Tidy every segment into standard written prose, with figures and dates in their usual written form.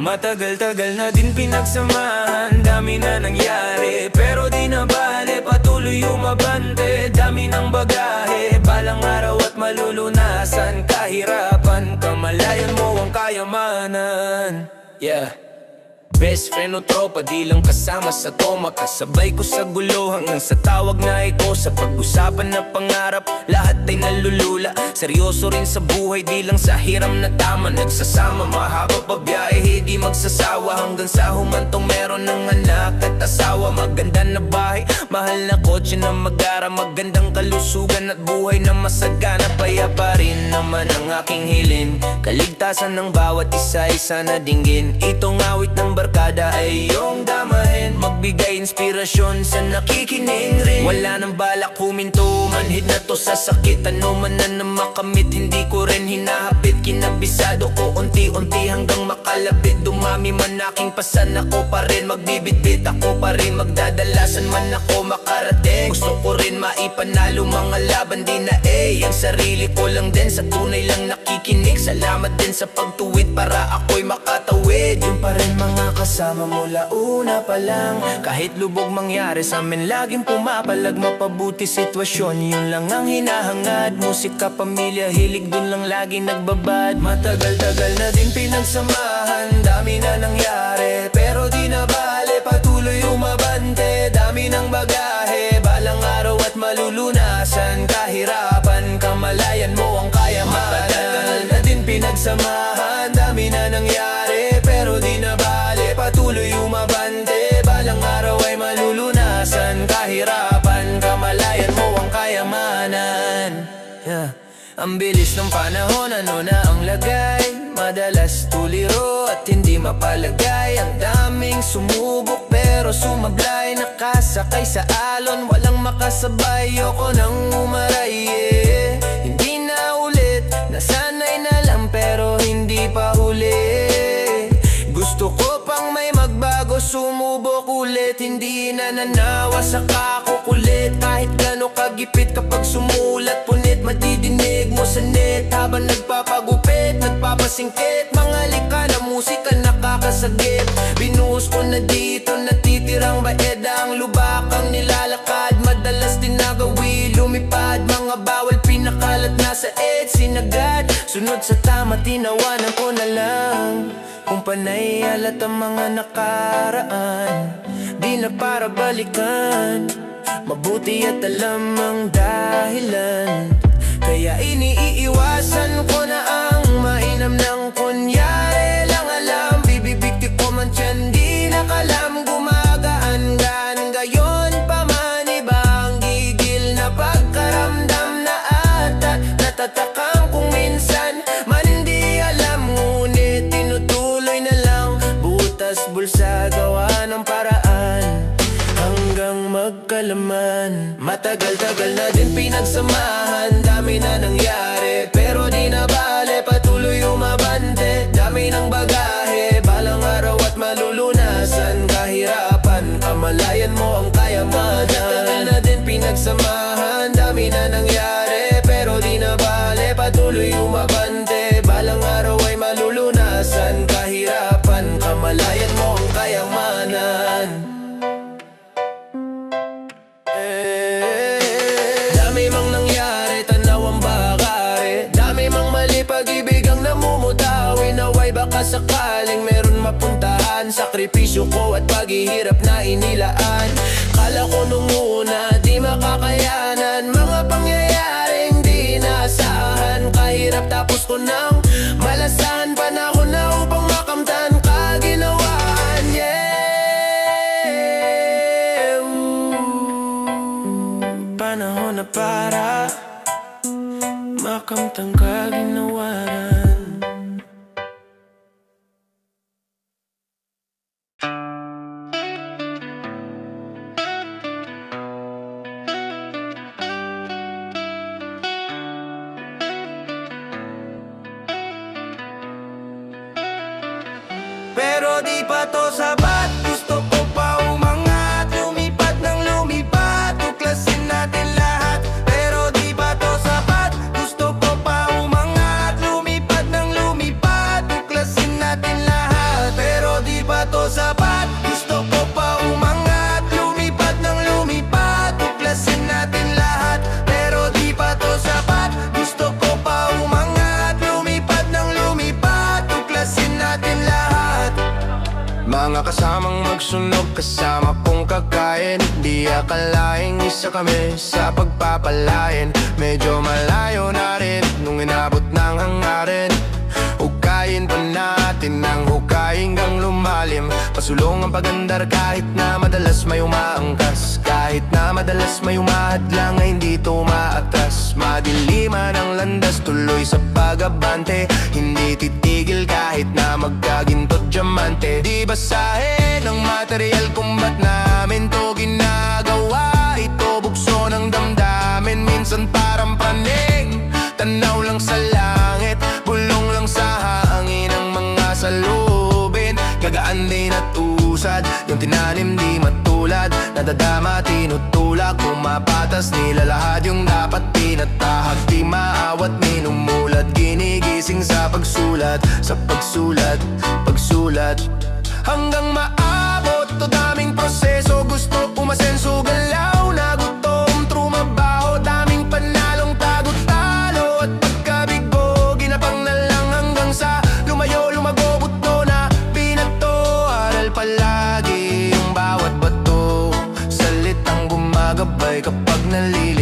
Matagal-tagal na din pinagsamahan, dami na nangyari, pero di na bale, patuloy umabante. Dami ng bagahe, balang araw at malulunasan. Kahirapan, kamalayan mo ang kayamanan. Yeah. Best friend o tropa, di lang kasama sa toma. Kasabay ko sa gulo hanggang sa tawag na ikaw. Sa pag-usapan na pangarap, lahat ay nalulula. Seryoso rin sa buhay, di lang sa hiram na tama. Nagsasama, mahaba pa biyahe, di magsasawa. Hanggang sa humantong meron ng anak at asawa. Maganda na bahay, mahal na kotse na mag-ara. Magandang kalusugan at buhay na masagana. Paya pa rin naman ang aking hiling, kaligtasan ng bawat isa-isa na dinggin. Itong awit ng barkada ay iyong damahin, magbigay inspirasyon sa nakikinig rin. Wala nang balak huminto, manhid na to sa sakit. Ano man na makamit, hindi ko rin hinahapit. Kinabisado ko unti-unti hanggang makalapit. Dumami man aking pasan, ako pa rin magbibitbit. Ako pa rin magdadalasan man ako makarating. Gusto ko rin maipanalo mga laban, di na ang sarili ko lang din, sa tunay lang nakikinig. Salamat din sa pagtuwid para ako'y makatawid. Yung pa rin mga kasama mula una pa lang. Kahit lubog mangyari sa amin, laging pumapalag. Mapabuti sitwasyon, yun lang ang hinahangad. Musika, pamilya, hilig, dun lang lagi nagbabad. Matagal-tagal na din pinagsamahan, dami na nangyari, pero di na bale, patuloy umabante. Dami ng bagahe, balang araw at malulunasan. Kahirapan, kamalayan mo ang kayamanan. Matagal na din pinagsamahan, dami na nangyari, pero di na bale, patuloy umabante. Balang araw ay malulunasan. Kahirapan, kamalayan mo ang kayamanan. Ang bilis ng panahon, ano na ang lagay? Madalas tuliro at hindi mapalagay. Ang daming sumubok pero sumablay. Nakasakay sa alon, walang makasabay. Ayoko nang umaray, hindi na ulit. Nasanay na lang pero hindi pa huli. Gusto ko pang may magbago, sumubok ulit. Hindi na nanawa sa kakukulit. Kahit gano'ng kagipit, kapag sumulat punit, madidinig mo sa net habang nagpapagupit, nagpapasingkit. Mga lika na musika nakakasagip. Binuhos ko na dito, natitirang baeda. Ang lubakang nilalakad, madalas dinagawi, lumipad. Mga bawal pinakalat na sa sinagad. Sunod sa tama, tinawanan ko na lang. Kung panay alat ang mga nakaraan, di na para balikan. Mabuti at alam ang dahilan, kaya iniiwasan ko na ang mainam ng kunyari lang alam. Bibibigti ko man tiyan, di nakalam. Gumagaan-gaan gayon pa man, iba ang gigil na pagkaramdam na ata. Natatakang kung minsan man di alam, ngunit tinutuloy na lang. Butas bulsa, gawa ng paraan hanggang magkalaman. Matagal-tagal na din pinagsamahan, dami na nangyari, pero di na bale, patuloy umabante. Dami ng bagahe, balang araw at malulunasan. Kahirapan, kamalayan mo ang kayamanan. Matagal na din pinagsamahan, dami na nangyari, pero di na bale, patuloy umabante. Balang araw ay malulunasan. Kahirapan, kamalayan mo ang kayamanan. Dami mang nangyari, tanaw ang bakari. Dami mang mali, pag-ibig ang namumutawi. Naway baka sakaling meron mapuntahan. Sakripisyo ko at paghihirap na inilaan. Kala ko nung una di makakayanan. Mga pangyayaring di naasahan. Kahirap tapos ko nang malasahan. Panahon na upang makamtan kaginawaan. Panahon na para makamtang kaginawaran. Pero di pa to sapat, gusto ko pa umangat. Lumipad ng lumipad, tuklasin natin lahat. Pero di pa to sapat, gusto ko pa umangat. Lumipad ng lumipad, tuklasin natin lahat. Pero magsunog kasama kong kakain. Di akalaing isa kami sa pagpapalain. Medyo malayo na rin nung inabot ng hangarin. Hukayin pa natin ang hukayin hanggang lumalim. Pasulong ang pagandar kahit na madalas may umaangkas. Kahit na madalas may umahadlang ay hindi ito umaatras. Madiliman ang landas tuloy sa pag-abante. Hindi titigil kahit na magkagintot diamante. Di basahin ang material kung ba't namin to ginagawa. Ito bugso ng damdamin, minsan parang praning. Tanaw lang sa langit, bulong lang sa hangin ang mga salubin. Gagaan din at usad, yung tinanim di matulad. Nadadama, tinutulak, pumapatas, nilalahad yung dapat tinatahak. Di maawat, minumulad, ginigising sa pagsulat. Sa pagsulat, pagsulat hanggang maabot to daming proseso. Gusto umasenso, galaw na gutom, trumabaho, daming panalong tago-talo at pagkabigo. Ginapang na lang hanggang sa lumayo, lumago, buto na binato. Aral palagi yung bawat bato, salitang gumagabay kapag nalilito.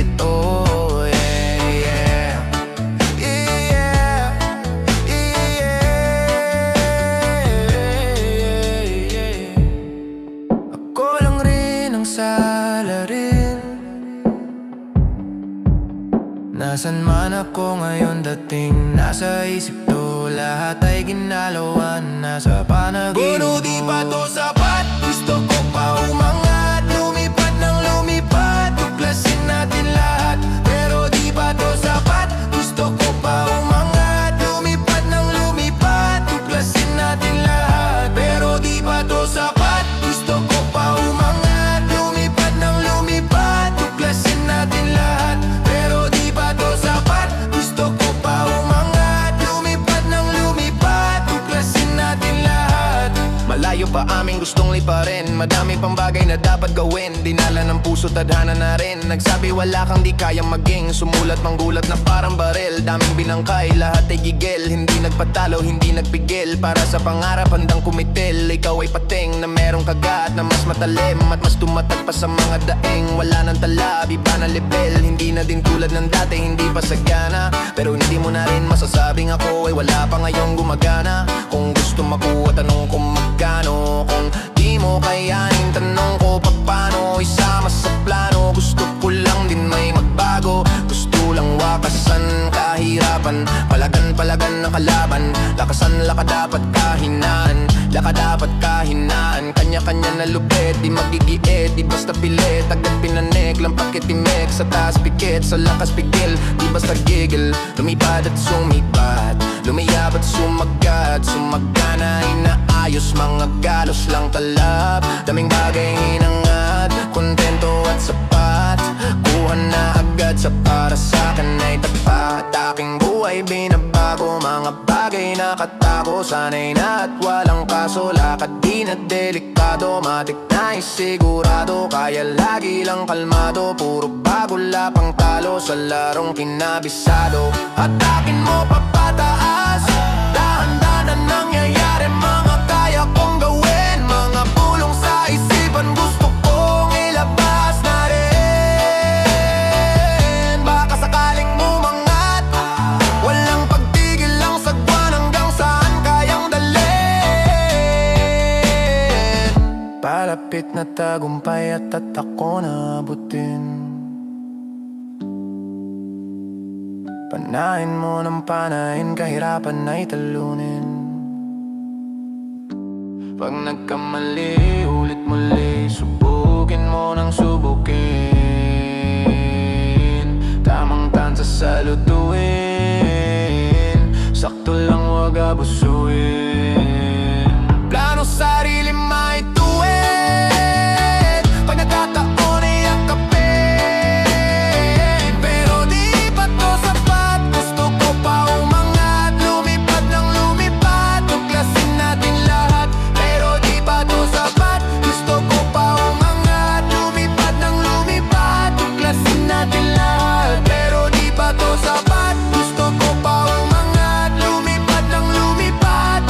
Nasaan man ako ngayon, dating nasa isip to. Lahat ay ginalawan, nasa panaginip. Pero di pa to sapat, gusto ko pa umangat. Lumipad ng lumipad, tuklasin natin lahat. Pero di pa to sapat, gusto ko pa umangat. Lumipad ng lumipad, tuklasin natin lahat. Pero di pa to sapat, gusto ko pa umangat. Lumipad ng lumipad, tuklasin natin lahat. Pero di pa to sapat, gusto ko pa umangat. Lumipad ng lumipad, tuklasin natin lahat. Malayo pa aming gustong liparin, madami pang bagay na dapat gawin. Dinala ng puso, tadhana na rin. Nagsabi wala kang di kayang maging, sumulat manggulat na parang baril. Daming binangkay, lahat ay gigil. Hindi nagpatalo, hindi nagpigil. Para sa pangarap handang kumitil. Ikaw ay pating na merong kagat na mas matalim at mas tumatag pa sa mga daing. Wala nang talab, iba na level. Hindi na din tulad ng dati, hindi pa sagana. Pero hindi mo na rin masasabing ako ay wala pa ngayong gumagana. Kung gusto makuha, tanong kung magkano. Kung di mo kayanin, tanong ko paano. Isama sa plano, gusto ko lang din may magbago. Gusto lang wakasan kahirapan, palagan ng kalaban. Lakasan, laka dapat kahinaan, laka dapat kahinaan. Kanya-kanya na lupit, di magigiit, di basta pilit. Agad pinanek, lang pakitimek. Sa taas pikit, sa lakas pigil, di basta gigil. Lumipad at sumipat, lumiyab at sumagat. Sumagana, inaayos, mga galos lang talab. Daming bagay hinangad, kontento at sapat. Kuha na agad sa para sa'kin ay tapat. Aking buhay binabago, mga bagay nakatago. Sanay na at walang kaso, lakad di na delikado. Matik na isigurado, kaya lagi lang kalmado. Puro bago, lapang talo sa larong kinabisado. Atakin mo papataas, dahan-dahan nangyayari, mga kaya kong gawin. Mga pulong sa isipan, gusto kong ilabas na rin. Baka sakaling mumangat, walang pagtigil lang sagwan. Hanggang saan kayang dalhin. Palapit na tagumpay at ako na abutin. Panahin mo ng panahin, kahirapan ay talunin. Pag nagkamali, ulit muli, subukin mo ng subukin. Tamang tansa sa lutuin, sakto lang wag abusuin. Plano sarili maituwid, pag nagkataon ay akapin. Pero di pa to sapat, gusto ko pa umangat. Lumipad ng lumipad, tuklasin natin lahat. Pero di pa to sapat, gusto ko pa umangat. Lumipad ng lumipad, tuklasin natin lahat. Pero di pa to sapat, gusto ko pa umangat. Lumipad ng lumipad,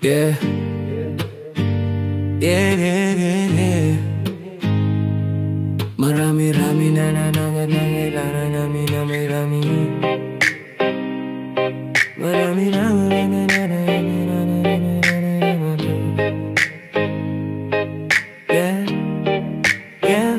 Yeah. Yeah, yeah, yeah, yeah. Marami-rami na nangangailangan namin na may rami. Marami-rami na yeah, yeah.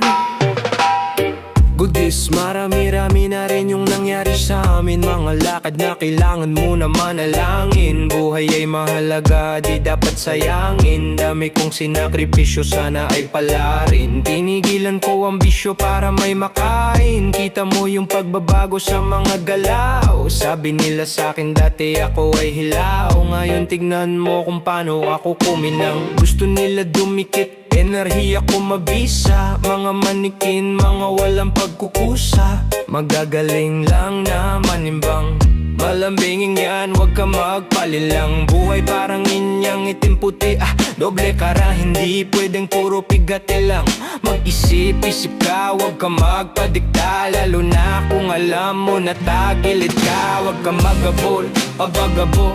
Goodies, marami-rami na rin yung nangyari sa amin. Mga lakad na kailangan mo na manalangin. Buhay ay mahalaga, di dapat sayangin. Dami kong sinakripisyo, sana ay pala rin. Tinigilan ko ang bisyo para may makain. Kita mo yung pagbabago sa mga galaw. Sabi nila sa'kin dati ako ay hilaw. Ngayon tignan mo kung paano ako kuminang. Gusto nila dumikit, enerhiya ko mabisa. Mga manikin, mga walang pagkukusa. Magagaling lang na manimbang. Malambingin yan, wag ka magpalilang. Buhay parang inyang itim puti, doble kara. Hindi pwedeng puro pigate lang. Mag-isip-isip ka, wag ka magpadikta. Lalo na kung alam mo na tagilid ka. Wag ka magabol, pabagabo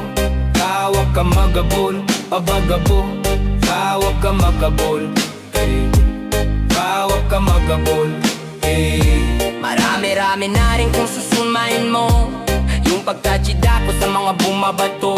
ka. Wag ka magabol, pabagabo ka. Wag ka magabol, ka. Wag ka magabol, Marami-rami na rin kung susumain mo yung pagkachida ko sa mga bumabato.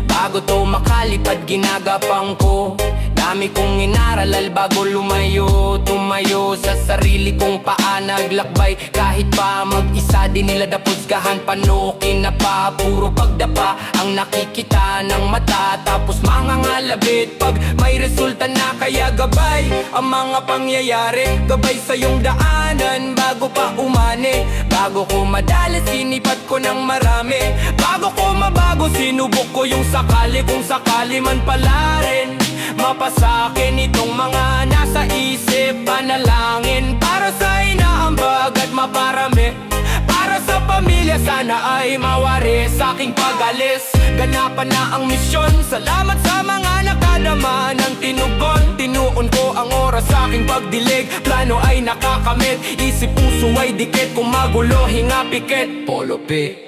Bago to makalipad ginagapang ko. Dami kong inaralal bago lumayo. Tumayo sa sarili kong paa naglakbay. Kahit pa mag-isa di nila dapusgahan. Panokin na pa, puro pagdapa ang nakikita ng mata. Tapos mga ngalabit pag may resulta na. Kaya gabay ang mga pangyayari. Gabay sa iyong daanan bago pa umani. Bago ko madali sinipat ko ng marami. Bago ko mabago sinubok ko yung sakali. Kung sakali man pala rin mapasakin itong mga nasa isip. Panalangin para sa inaambag at maparami. Para sa pamilya sana ay mawari sa aking pag-alis. Ganapan na ang misyon. Salamat sa mga nakadama ng tinugon. Tinuon ko ang oras sa aking pagdilig. Plano ay nakakamit, isip puso ay dikit. Kung magulo hinga pikit, Polo P.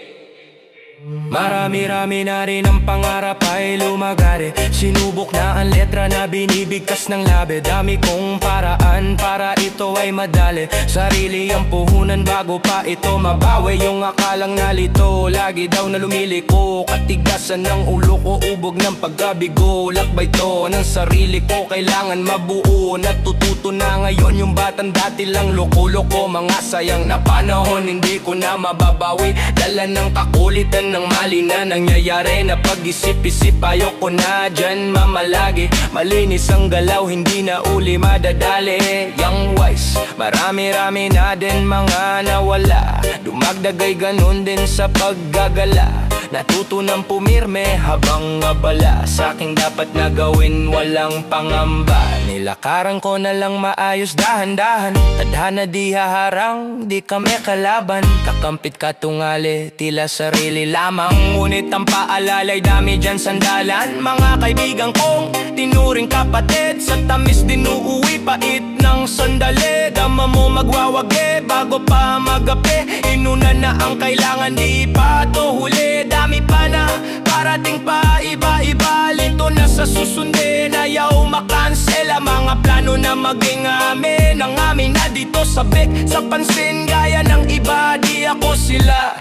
Marami-rami na rin ang pangarap ay lumagari. Sinubok na ang letra na binibigkas ng labi. Dami kong paraan para ito ay madali. Sarili ang puhunan bago pa ito mabawi. Yung akalang nalito, lagi daw na lumiliko. Katigasan ng ulo ko, ubog ng pagkabigo. Lakbay to ng sarili ko, kailangan mabuo. Natututo na ngayon yung batang dati lang loko-loko. Mga sayang na panahon, hindi ko na mababawi. Dala ng kakulitan ng mali na nangyayari. Na pag-isip-isip ayoko na dyan mamalagi. Malinis ang galaw, hindi na uli madadali. Young wise, marami-rami na din mga nawala. Dumagdagay ganun din sa paggagala. Natuto ng pumirme habang abala. Sa'king dapat na gawin, walang pangamba. Nilakaran ko na lang maayos dahan-dahan. Tadhana di haharang, di kami kalaban. Kakampit katungali, tila sarili lamang. Ngunit ang paalalay dami dyan sandalan. Mga kaibigan kong tinuring kapatid. Sa tamis din uuwi pait ng sandali. Dama mo magwawagi bago pa magapi. Inuna na ang kailangan, di pa to huli. Dami pa na parating pa, iba-iba. Lito na sa susundin, ayaw makansela. Mga plano na maging amin. Ang amin na dito sabik sa pansin. Gaya ng iba, di ako sila.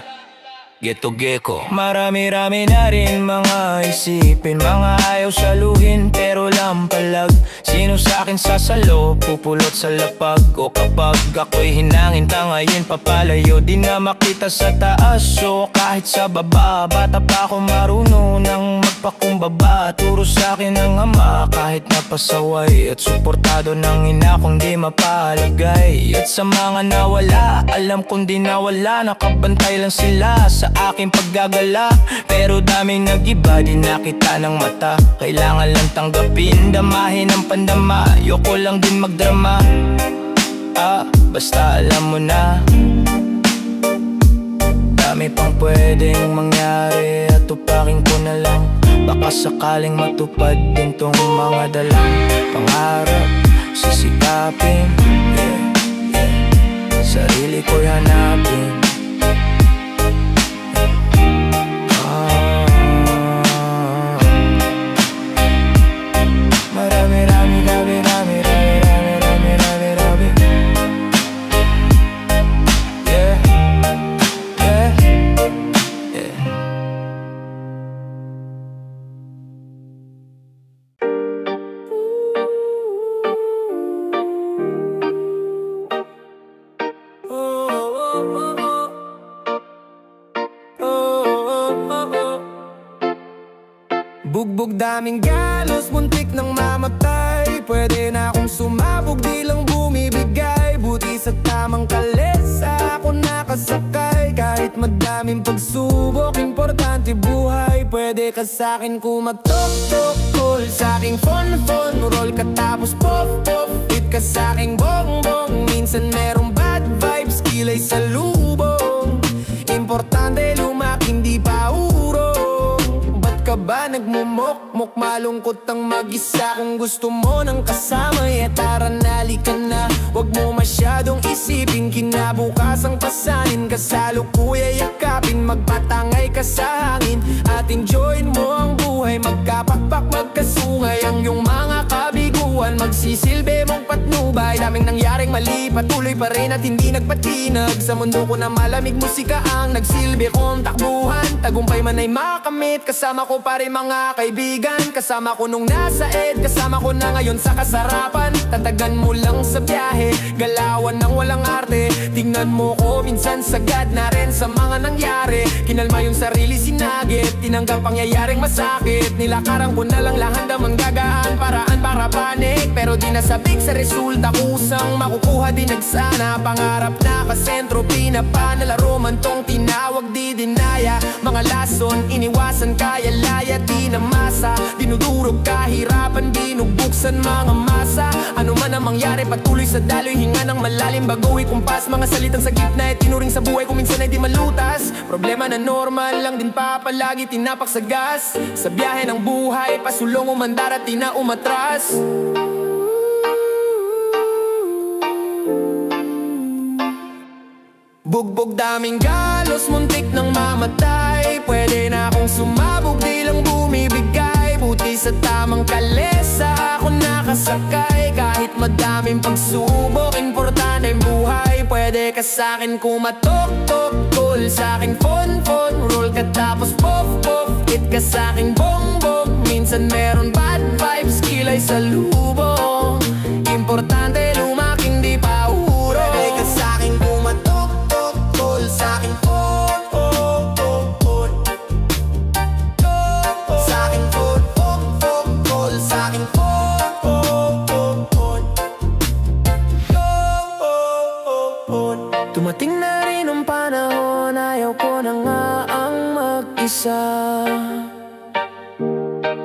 Geto Gecko. Marami-rami na rin mga isipin. Mga ayaw saluhin pero lampalag. Sino sa'kin sasalo, pupulot sa lapag. O kapag ako'y hinangin tangayin papalayo. Di na makita sa taas o kahit sa baba. Bata pa ako marunong ng magpakumbaba. Turo sa'kin ng ama kahit napasaway. At suportado ng ina kung di mapalagay. At sa mga nawala, alam kong di nawala. Nakabantay lang sila sa aking paggagala. Pero daming nag-iba, di nakita ng mata. Kailangan lang tanggapin, damahin ang pandama. Ayoko lang din magdrama. Basta alam mo na dami pang pwedeng mangyari. At tupakin ko na lang. Baka sakaling matupad din tong mga dalang pangarap. Sisikapin, sarili ko'y hanapin. Bugbog daming galos, muntik nang mamatay. Pwede na akong sumabog, di lang bumibigay. Buti sa tamang kalesa ako nakasakay. Kahit madaming pagsubok, importante buhay. Pwede ka sa'kin kumatok-tok-tol, sa'king fon-fon, roll ka tapos pop-pop. Hit ka sa'king bong-bong, minsan merong bad vibes, kilay sa lubong. Importante lumak, hindi pa urong. Ba't ka ba nagmumok-mok? Malungkot ang mag-isa. Kung gusto mo ng kasama, tara nali ka na. Huwag mo masyadong isipin, kinabukasang pasanin ka sa lukuya, yakapin, magpatangay ka sa hangin. At enjoyin mo ang buhay, magkapakpak, magkasungay. Ang iyong mga kabiguan, magsisilbi mong patnubay. Daming nangyaring mali, patuloy pa rin at hindi nagpatinag. Sa mundo ko na malamig, musika ang nagsilbi kong takbuhan. Tagumpay man ay makamit, kasama ko pa rin mga kaibigan. Kasama ko nung nasa ed, kasama ko na ngayon sa kasarapan. Tatagan mo lang sa biyahe, galawan ng walang arte. Tingnan mo ko, minsan sagad na rin sa mga nangyari. Kinalma yung sarili, sinagit, tinanggap pangyayaring masakit. Nilakaran ko na lang lahat ang manggagaan, paraan para panik. Pero di nasabik sa resulta, kusang makukuha din nagsana. Pangarap na kasentro, pinapanalaro man tong tinawag di dinaya. Mga lason, iniwasan kaya laya, di na masa. Dinudurog kahirapan, binubuksan mga masa. Ano man ang mangyari, patuloy sa daloy, hinga ng malalim bago ikumpas. Mga salitang sa gitna tinuring sa buhay kung minsan ay di malutas. Problema na normal lang din pa palagi tinapak sa gas. Sa biyahe ng buhay, pasulong umandar at di na umatras. Bugbog daming galos, muntik nang mamatay. Pwede na akong sumabog, di lang bumibigay. Buti sa tamang kalesa ako nakasakay. Kahit madaming pagsubok, importante ang buhay. Pwede ka sa'kin kumatok-tok-tol, sa'king fon-fon, roll ka tapos pop-pop. Hit ka sa'king bong-bong, minsan meron bad vibes, kilay sa lubong. Importante lumak, hindi pa uro. Pwede ka sa'kin kumatok-tok-tol, sa'king fon-fon, sa'king fon-fon-fon, sa'king fon-fon. Dumating na rin ang panahon, ayaw ko na nga ang mag-isa.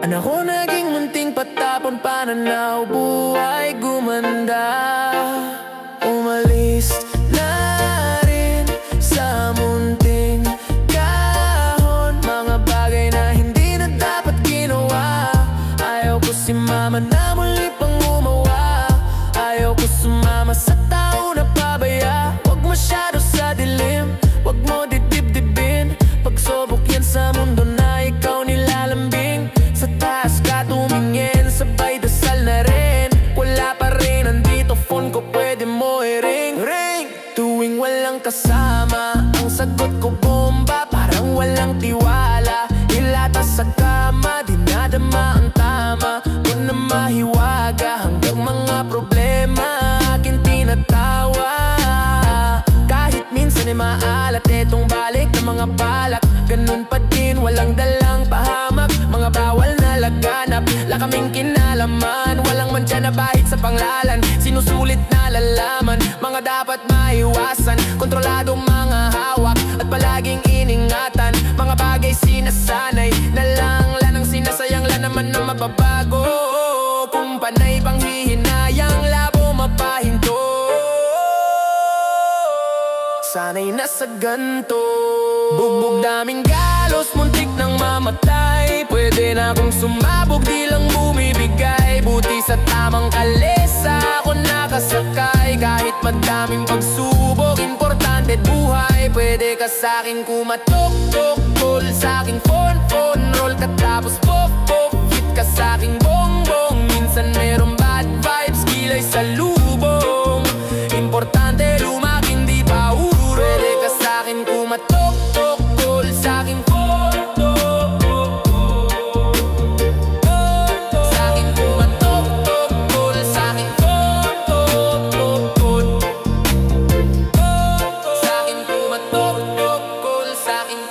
Anak ko naging munting patapon, pananaw, buhay gumanda. Umalis na rin sa munting kahon, mga bagay na hindi na dapat ginawa. Ayaw ko si mama na muli pang umawa. Ayaw ko sumama sa tao na pabaya. Huwag masyado sa dilim, huwag mo didib-dibin. Pagsubok yan sa mundo na ikaw nilalambing. Sa taas ka tumingin, sabay dasal na rin. Wala pa rin, andito phone ko, pwede mo i-ring. Ring! Tuwing walang kasama, ang sagot ko bomba, parang walang tiwala. Ilata sa kama, dinadama ang tama. Kung na mahiwaga, hanggang mga problema akin tinatawa. Kahit minsan ay maalat, etong balik ng mga balak. Ganun pa din, walang dalang pahamak. Mga bawal na laganap, lakaming kinalaman. Walang mantya na bahit sa panglalan, sinusulit na lalaman. Mga dapat maiwasan, kontroladong mga hawak. At palaging iningatan, mga bagay sinasanay. Nalanglan ang sinasayang lang naman na mababago. Kung panay pang hihinayang, labo mapahinto. Sana'y nasa ganto. Bugbog daming galos, muntik nang mamatay. Pwede na akong sumabog, di lang bumibigay. Buti sa tamang kalesa ako nakasakay. Kahit madaming pagsubok, importante buhay. Pwede ka sa'kin kumatok-tok-tol, sa'king fon-fon, roll ka tapos pop-pop. Hit ka sa'king bong-bong, minsan merong bad vibes, kilay sa lubong. Importante lumak, hindi pa uro. Pwede ka sa'kin kumatok-tok-tol, sa'king sa'king kumatok-tok-tol, sa'king sa'king kumatok-tok-tol, sa'king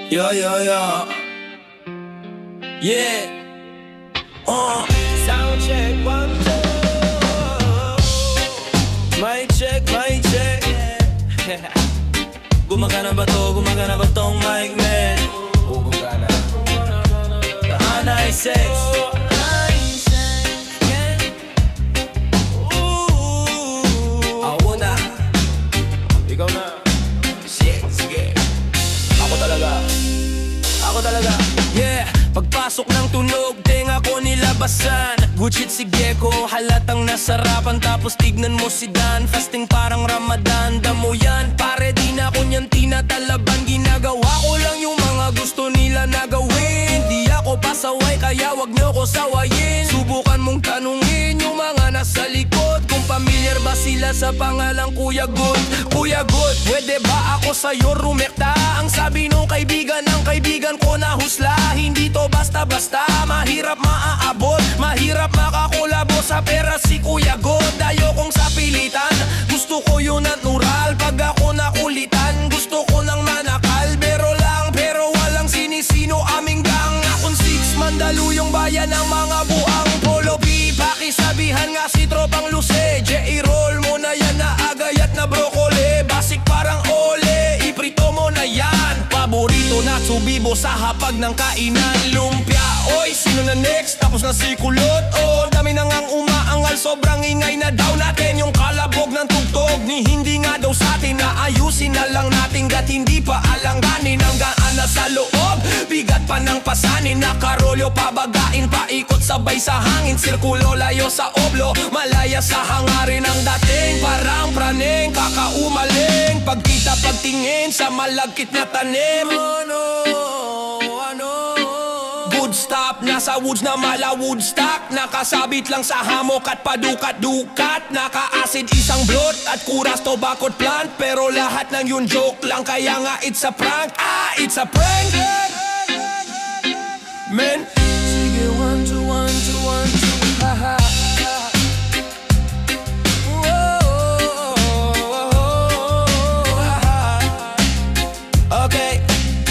Yo, yo, yo. Yeah. Sound check, 1, 2. Mic check, mic check. Gumagana ba to? Gumagana ba tong mic, man? Gumagana. Anay sex. Ako na. Ikaw na. Shit, sige. Ako talaga. Yeah, pagpasok ng tunog, tenga ko nilabasan. Good shit si Gecko, halatang nasarapan. Tapos tignan mo si Dan, fasting parang Ramadan. Damo yan, pare di na ko niyan tinatalaban. Ginagawa ko lang yung mga gusto nila na gawin. Di ako pasaway, kaya wag nyo ko sawayin. Subukan mong tanungin yung mga nasa likod kung pamilyar ba sila sa pangalang Kuya Good. Kuya Good, pwede ba ako sa'yo rumekta? Ang sabi nung kaibigan ng kaibigan ko na husla. Hindi to basta-basta, mahirap maaabot, mahirap makakulabo sa pera si Kuya God. Ayokong sa pilitan, gusto ko yun natural. Pag ako nakulitan, gusto ko nang manakal. Pero walang sinisino aming gang. Akong 6 Mandaluyong bayan ng mga buang Polo P. Pakisabihan nga si Tropang Luce, i-roll mo na yan na agayat na brokoli. Basic parang ole, iprito mo na yan. Paborito na subibo sa hapag ng kainan. Lumpia, oy, sino na next? Tapos na si Kulot, oh, dami na ngang umaangal. Sobrang ingay na daw natin yung kalabog ng tugtog. Ni hindi nga daw sa atin na ayusin na lang natin. Gat hindi pa alanganin ang gaan na sa loob. Bigat pa ng pasanin, nakarolyo pabagain. Paikot sabay sa hangin, sirkulo layo sa oblo. Malaya sa hangarin ang dating, parang praneng kakaumaling. Pagkita pagtingin sa malagkit na tanim. Good stop, nasa woods na mala Woodstock. Nakasabit lang sa hamok at padukat-dukat. Naka-acid isang blot at kuras tobacco plant. Pero lahat ng yun joke lang, kaya nga it's a prank. It's a prank, man. Sige, 1, 2, 1, 2, 1, 2, haha. Okay,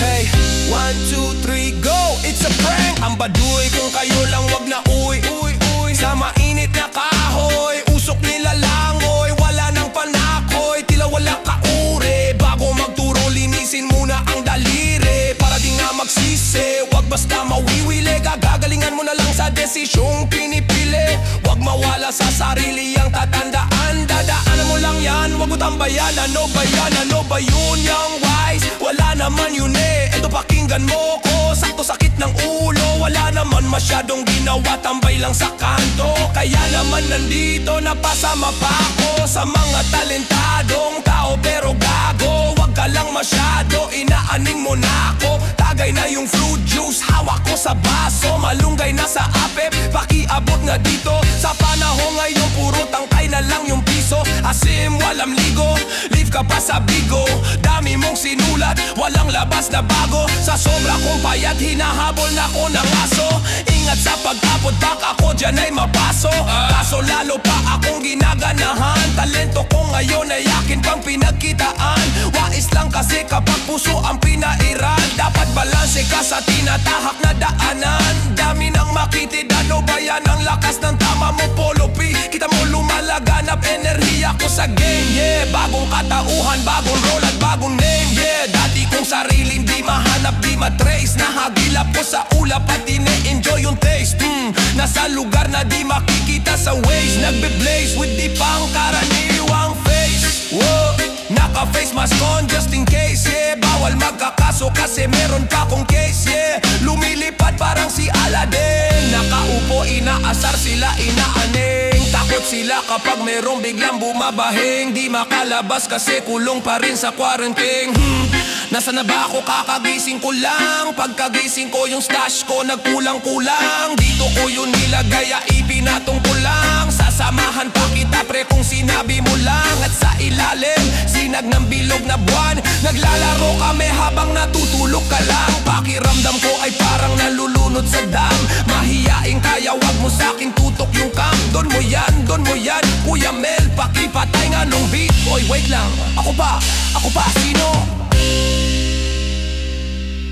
hey, 1, 2, 3, go! It's a prank! Ang baduy kung kayo lang wag na uy. Sa mainit na kahoy, usok nila langoy. Wala nang panakoy, tila wala kaure. Bago magturo, linisin muna ang daliri. Para di nga magsisi, wag basta mawiwili. Gagalingan mo na lang sa desisyong pinipili. Wag mawala sa sarili ang tatandaan. Dadaanan mo lang yan, wag mo tambayan. Ano ba yan? Ano ba yun? Yung wise, wala naman yun eh. Eto pakinggan mo ko, sakto sakit ng ulo. Wala naman masyadong ginawa, tambay lang sa kanto. Kaya naman nandito, napasama pa ako sa mga talentadong tao pero gago. Wag ka lang masyado, inaaning mo na ako. Tagay na yung fruit juice, hawak ko sa baso. Malunggay na sa apep, pakiabot na dito. Sa panahon ngayon, puro tangkay na lang yung piso. Asim, walang ligo, leave ka pa sa bigo. Dami mong sinulat, walang labas na bago. Sa sobra kong payat, hinahabol na ko ng aso. Ingat sa pag-abot, baka ako dyan ay mapaso. Kaso lalo pa akong ginaganahan. Talento ko ngayon ay akin pang pinagkitaan. Wais lang kasi kapag puso ang pinairan. Dapat balanse ka sa tinatahak na daanan. Dami nang makitid, ano ba yan? Ang lakas ng tama mo, Polo P. Kita mo lumalaganap, enerhiya ko sa game. Yeah, bagong katauhan, bagong role at bagong name. Yeah, dati kong sariling di mahanap, di matrace. Nahagilap ko sa ulap at ine-enjoy yung taste. Nasa lugar na di makikita sa ways. Nagbe-blaze with di pangkaraniwang face. Whoa, naka-face mask on just in case. Yeah, bawal magkakaso kasi meron pa kong case. Yeah, lumilipad parang si Aladdin. Nakaupo, inaasar sila, inaaning. Takot sila kapag merong biglang bumabahing. Di makalabas kasi kulong pa rin sa quarantine. Nasa na ba ako? Kakagising ko lang. Pagkagising ko yung stash ko nagkulang-kulang. Dito ko yun nilagay, ipinatong ko lang. Sasamahan pa kita pre kung sinabi mo lang. At sa ilalim, sinag ng bilog na buwan. Naglalaro kami habang natutulog ka lang. Pakiramdam ko ay parang nalulunod sa dam. Mahiyain kaya wag mo sa'king tutok yung cam. Don mo yan, Kuya Mel, pakipatay nga nung beat. Oy, wait lang, ako pa, sino?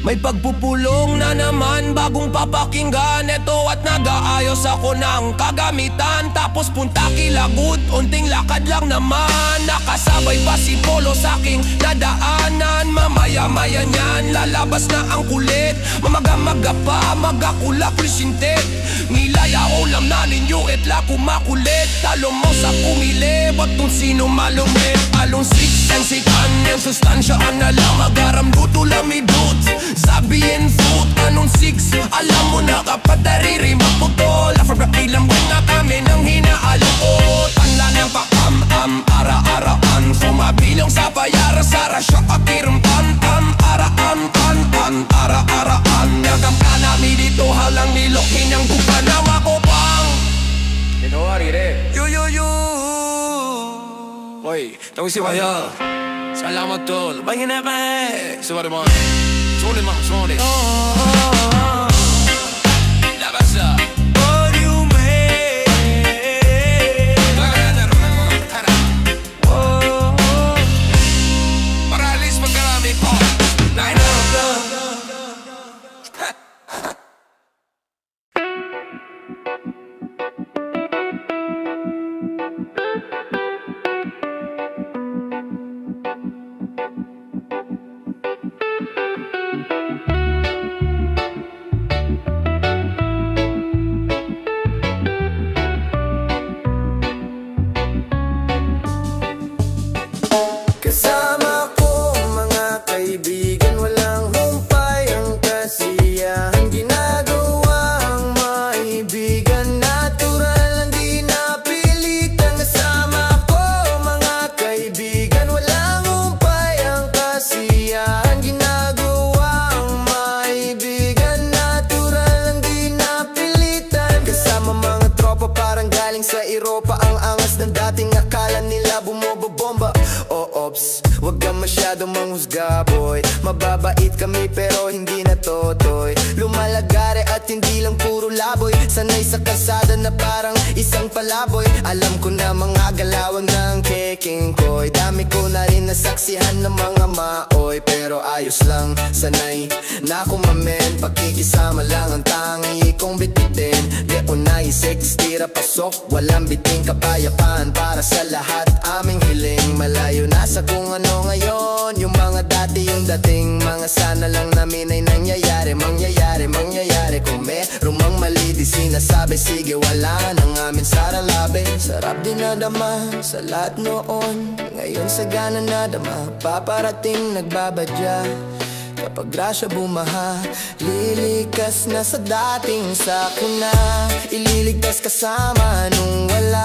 May pagpupulong na naman, bagong papakinggan. Eto at nag-aayos ako ng kagamitan. Tapos punta Kilagut, unting lakad lang naman. Nakasabay pa si Polo sa aking nadaanan. Mamaya-maya niyan, lalabas na ang kulit. Mamaga-maga pa, magakula presintet. Nilaya ulam na ninyo, etla kumakulit. Talo mo sa kumili, ba't kung sino malumit? Along 6 and sikan, yung sustansyaan na lang. Magaramduto lamidot, sabihin food. Anong 6, alam mo na kapag dariri magputol. Afro-brakilang buwan na kami ng hinaalukot. Anla ng pakam-am, ara-araan. Sumabilang sa payara, sara siya akiram pan-am. Ara-am-pan-am, ara-araan. Nagam ka namin dito, halang nilokin ang kupanawa ko pang yo. Oi, tawag si Waya. Salamat tol. Bangin na ba? Suwari mo. Suwari mo, suwari. Labasa. What do you make? Para alis pagkarami ko. Line up. Kasama ko mga kaibigan, walang humpay ang kasiyahan. Ginagawa ang maibigan, natural, hindi napilitan. Kasama ko mga kaibigan, walang humpay ang kasiyahan. Ginagawa ang maibigan, natural, hindi napilitan. Kasama mga tropa parang galing sa Europa. Ang angas ng dating akala nila bumobobomba. Ops, wag kang masyadong manghusga boy. Mababait kami pero hindi na totoy. Lumalagare at hindi lang puro laboy. Sanay sa kalsada na parang isang palaboy. Alam ko na mga galawang ng keking koy. Dami ko na rin nasaksihan ng mga maoy. Pero ayos lang, sanay na ako mamen. Pakikisama lang ang tangi kong bitbitin. De unay, 6, tira pasok, walang biting. Kapayapaan para sa lahat, aming hiling. Malayo na sa kung ano ngayon. Yung mga dati, yung dating mga sana lang namin ay nangyayari. Mangyayari kung merong mang mali di sinasabi. Sige wala nang amin saralabi. Sarap din nadama sa lahat noon. Ngayon sagana na dama, paparating nagbabadya. Kapag grasya bumaha, lilikas na sa dating sakuna. Ililigtas kasama nung wala.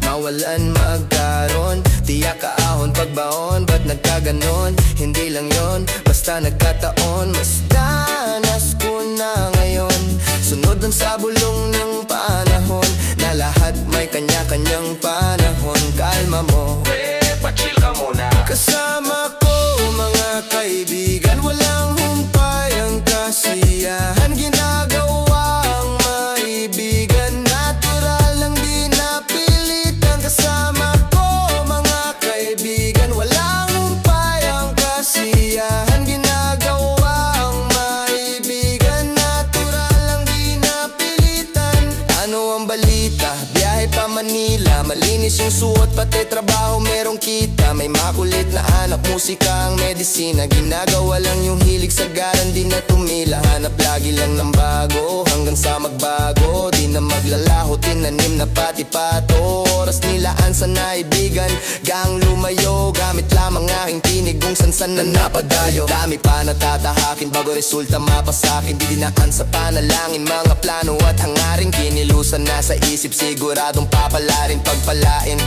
Mawalan magkaroon, tiyak kaahon pagbaon. Ba't nagkaganon? Hindi lang yon, basta nagkataon. Mas danas ko na ngayon, sunod lang sa bulong ng panahon. Na lahat may kanya-kanyang panahon. Kalma mo, Pa-chill ka muna. kasama ko mga kaibigan, walang humpay ang kasiyahan. Ginagawa ang maibigan, natural lang di napilitan. Kasama ko mga kaibigan, walang humpay ang kasiyahan. Ginagawa ang maibigan, natural lang di napilitan. Ano ang balita? Biyahe pa Manila, malinis yung suot pati trabaho merong kita. May makulit na anak, musika ang medisina. Ginagawa lang yung hilig sa garan, di na tumila. Hanap lagi lang ng bago, hanggang sa magbago. Di na maglalaho, tinanim na pati pato. Oras nilaan sa naibigan, gang lumayo. Gamit lamang aking tinig kung san-san na napadayo. Dami pa natatahakin bago resulta mapasakin. Di dinaan sa panalangin, mga plano at hangarin. Kinilusan na sa isip, siguradong papalarin pagpalain.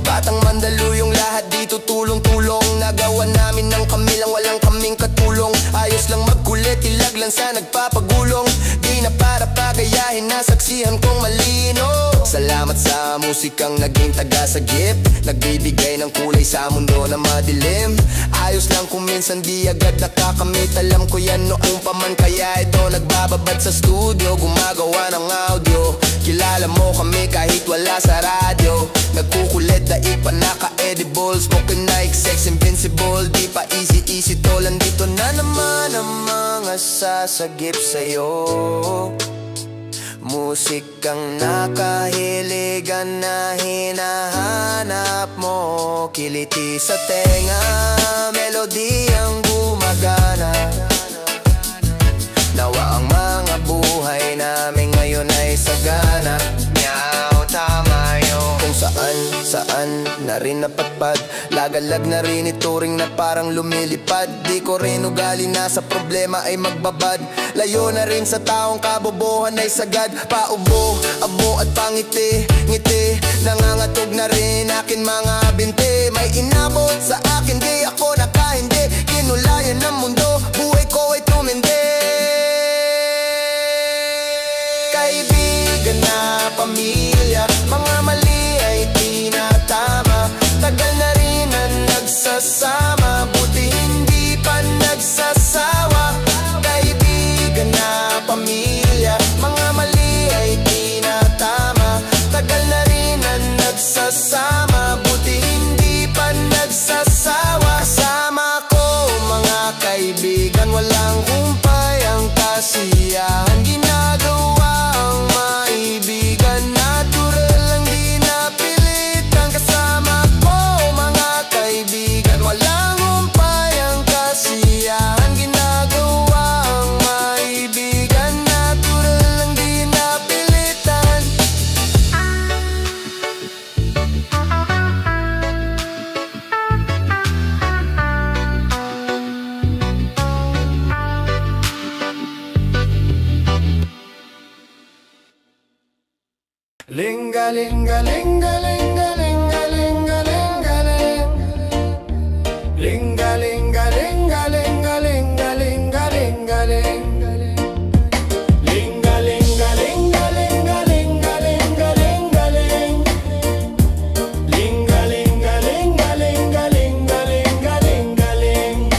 Batang Mandaluyong lahat dito tulong-tulong. Nagawa namin ng kami lang, walang kaming katulong. Ayos lang magkulit, ilaglan sa nagpapagulong. Di na para pagayahin, nasaksihan kong malino. Salamat sa musikang naging taga-sagip, nagbibigay ng kulay sa mundo na madilim. Ayos lang kung minsan di agad nakakamit. Alam ko yan noong paman, kaya ito nagbababad sa studio, gumagawa ng audio. Kilala mo kami kahit wala sa radyo. Nagkukulit, daig pa naka-edible. Smoking Nike, sex invincible. Di pa easy-easy to, nasasagip sa'yo. Musikang nakahiligan na hinahanap mo. Kiliti sa tenga, melody ang gumagana. Nawa ang mga buhay namin ngayon ay sagana. Meow, tama yun. Kung saan na rin napatpad, lagalag na rin ituring na parang lumilipad. Di ko rin ugali na sa problema ay magbabad. Layo na rin sa taong kabobohan ay sagad. Paubo, abo at pangiti, ngiti. Nangangatog na rin akin mga binti. May inabot sa akin, di ako nakahindi. Kinulayan ng mundo, buhay ko ay tumindi. Kaibigan na pamilya, mga mali ay tinatama. Tagal na rin na nagsasama, buti hindi pa nagsasawa. Kaibigan na pamilya, mga mali ay tinatama. Tagal na rin na nagsasama, buti hindi pa nagsasawa. Kasama ko mga kaibigan, walang humpay ang kasiyahan. Ginagawa ang maibigan, natural lang di napilitan. Kasama ko mga kaibigan, walang humpay ang kasiyahan. Ginagawa ang maibigan, natural lang di napilitan. Linga, linga, linga, linga, linga, linga, linga, ling. Linga, linga, linga, linga, linga, linga, linga, ling. Linga, linga, linga, linga, linga, linga, linga, ling. Linga, linga, linga, linga, linga, linga, linga, ling.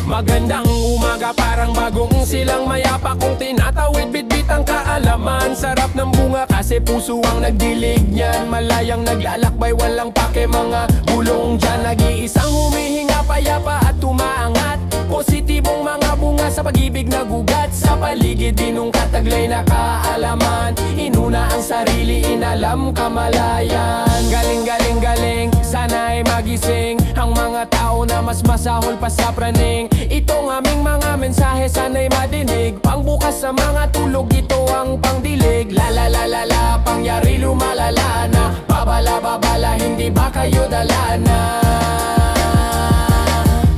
Magandang umaga, parang bagong silang mayapa. Kung tinatawid bitbit ang kaalaman, sarap ng bunga kasi puso ang nagdilig niyan. Malayang naglalakbay, walang pake mga bulong dyan. Nag-iisang humihinga payapa at tumaangat. Positibong mga bunga sa pag-ibig nagugat. Sa paligid dinong kataglay na kaalaman. Inuna ang sarili, inalam kamalayan. Galing, galing, galing, sana'y magising ang mga tao na mas masahol pa sa praning. Itong aming mga mensahe sana'y madinig. Pangbukas sa mga tulog, ito ang pangdilig. La la la la la, pangyari lumalala na. Babala babala, hindi ba kayo dala na?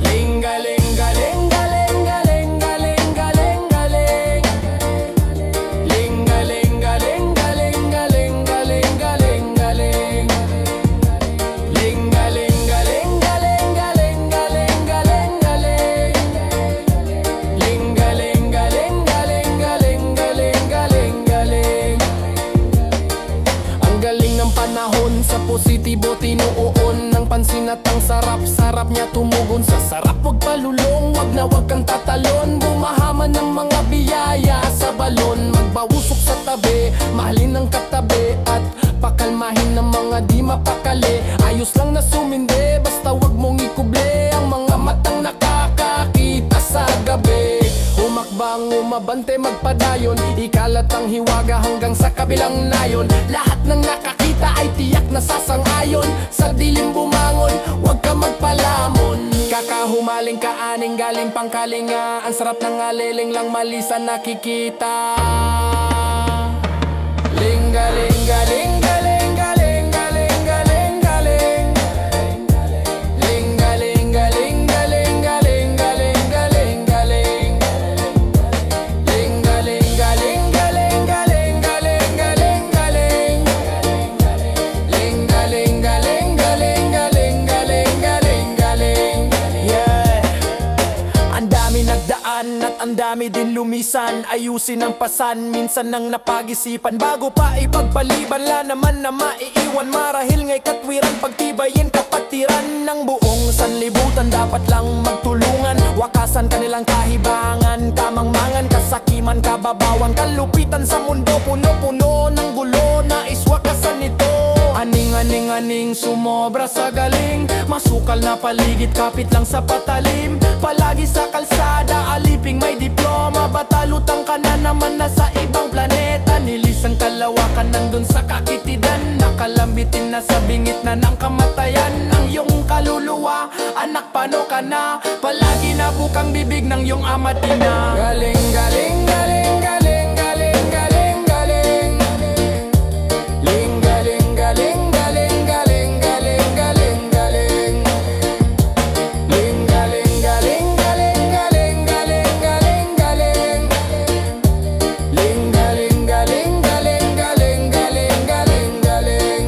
Linga linga linga linga linga linga linga ling. Linga linga linga linga linga linga linga ling. Linga linga linga linga linga linga linga ling. Linga linga linga linga linga linga linga ling. Ang galing ng panahon, sa positibo tinuon ng pansin at ang sarap-sarap niya tumugon. Sa sarap wag palulong, wag na wag kang tatalon. Bumahaman ng mga biyaya sa balon. Magbawusok sa tabi, mahalin ang katabi, at pakalmahin ng mga di mapakali. Ayos lang na sumindi, basta wag mong ikuble ang mga matang nakakakita sa gabi. Humakbang, umabante, magpadayon, ikalat ang hiwaga hanggang sa kabilang nayon. Lahat ng nakakita ay tiyak na sasang-ayon. Sa dilim bumangon, wag ka magpalamon. Kakahumaling kaaning galing pangkalinga. Ang sarap ng aliling lang mali sa nakikita. Linga, linga, linga, linga, linga, linga, linga, ling. Linga, linga, linga, linga, linga, linga, linga, ling. Linga, linga, linga, linga, linga, linga, linga, ling. Linga, linga, linga, linga, linga, linga, linga, ling. Yeah. Ang dami nagdaan at ang dami din lumisan. Ayusin ang pasan, minsan nang napag-isipan. Bago pa ipagpaliban, la naman na maiiwan. Marahil nga'y katwiran, pagtibayin kapatiran ng buong sanlibutan. Dapat lang magtulungan, wakasan kanilang kahibangan. Kamangmangan, kasakiman, kababawan, kalupitan sa mundo. Puno-puno ng gulo, nais wakasan ito. Aning-aning-aning, sumobra sa galing. Masukal na paligid, kapit lang sa patalim. Palagi sa kalsada, aliping patalutang ka na naman nasa ibang planeta. Nilisang kalawakan nandun sa kakitidan, nakalambitin na sa bingit na ng kamatayan. Ang iyong kaluluwa, anak paano ka na? Palagi na bukang bibig ng iyong ama't ina. Galing, galing, galing, galing, galing, galing, galing. Ling, galing, galing, galing, galing, galing, galing, galing. Ling, galing, galing, galing, galing, galing, galing, galing. Ling, galing, galing, galing, galing, galing, galing, galing.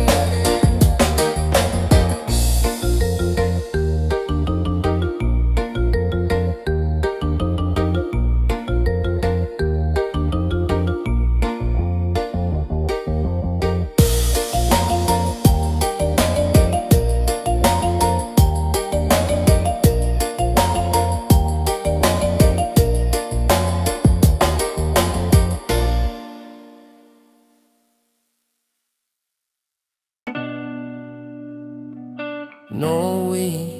No way.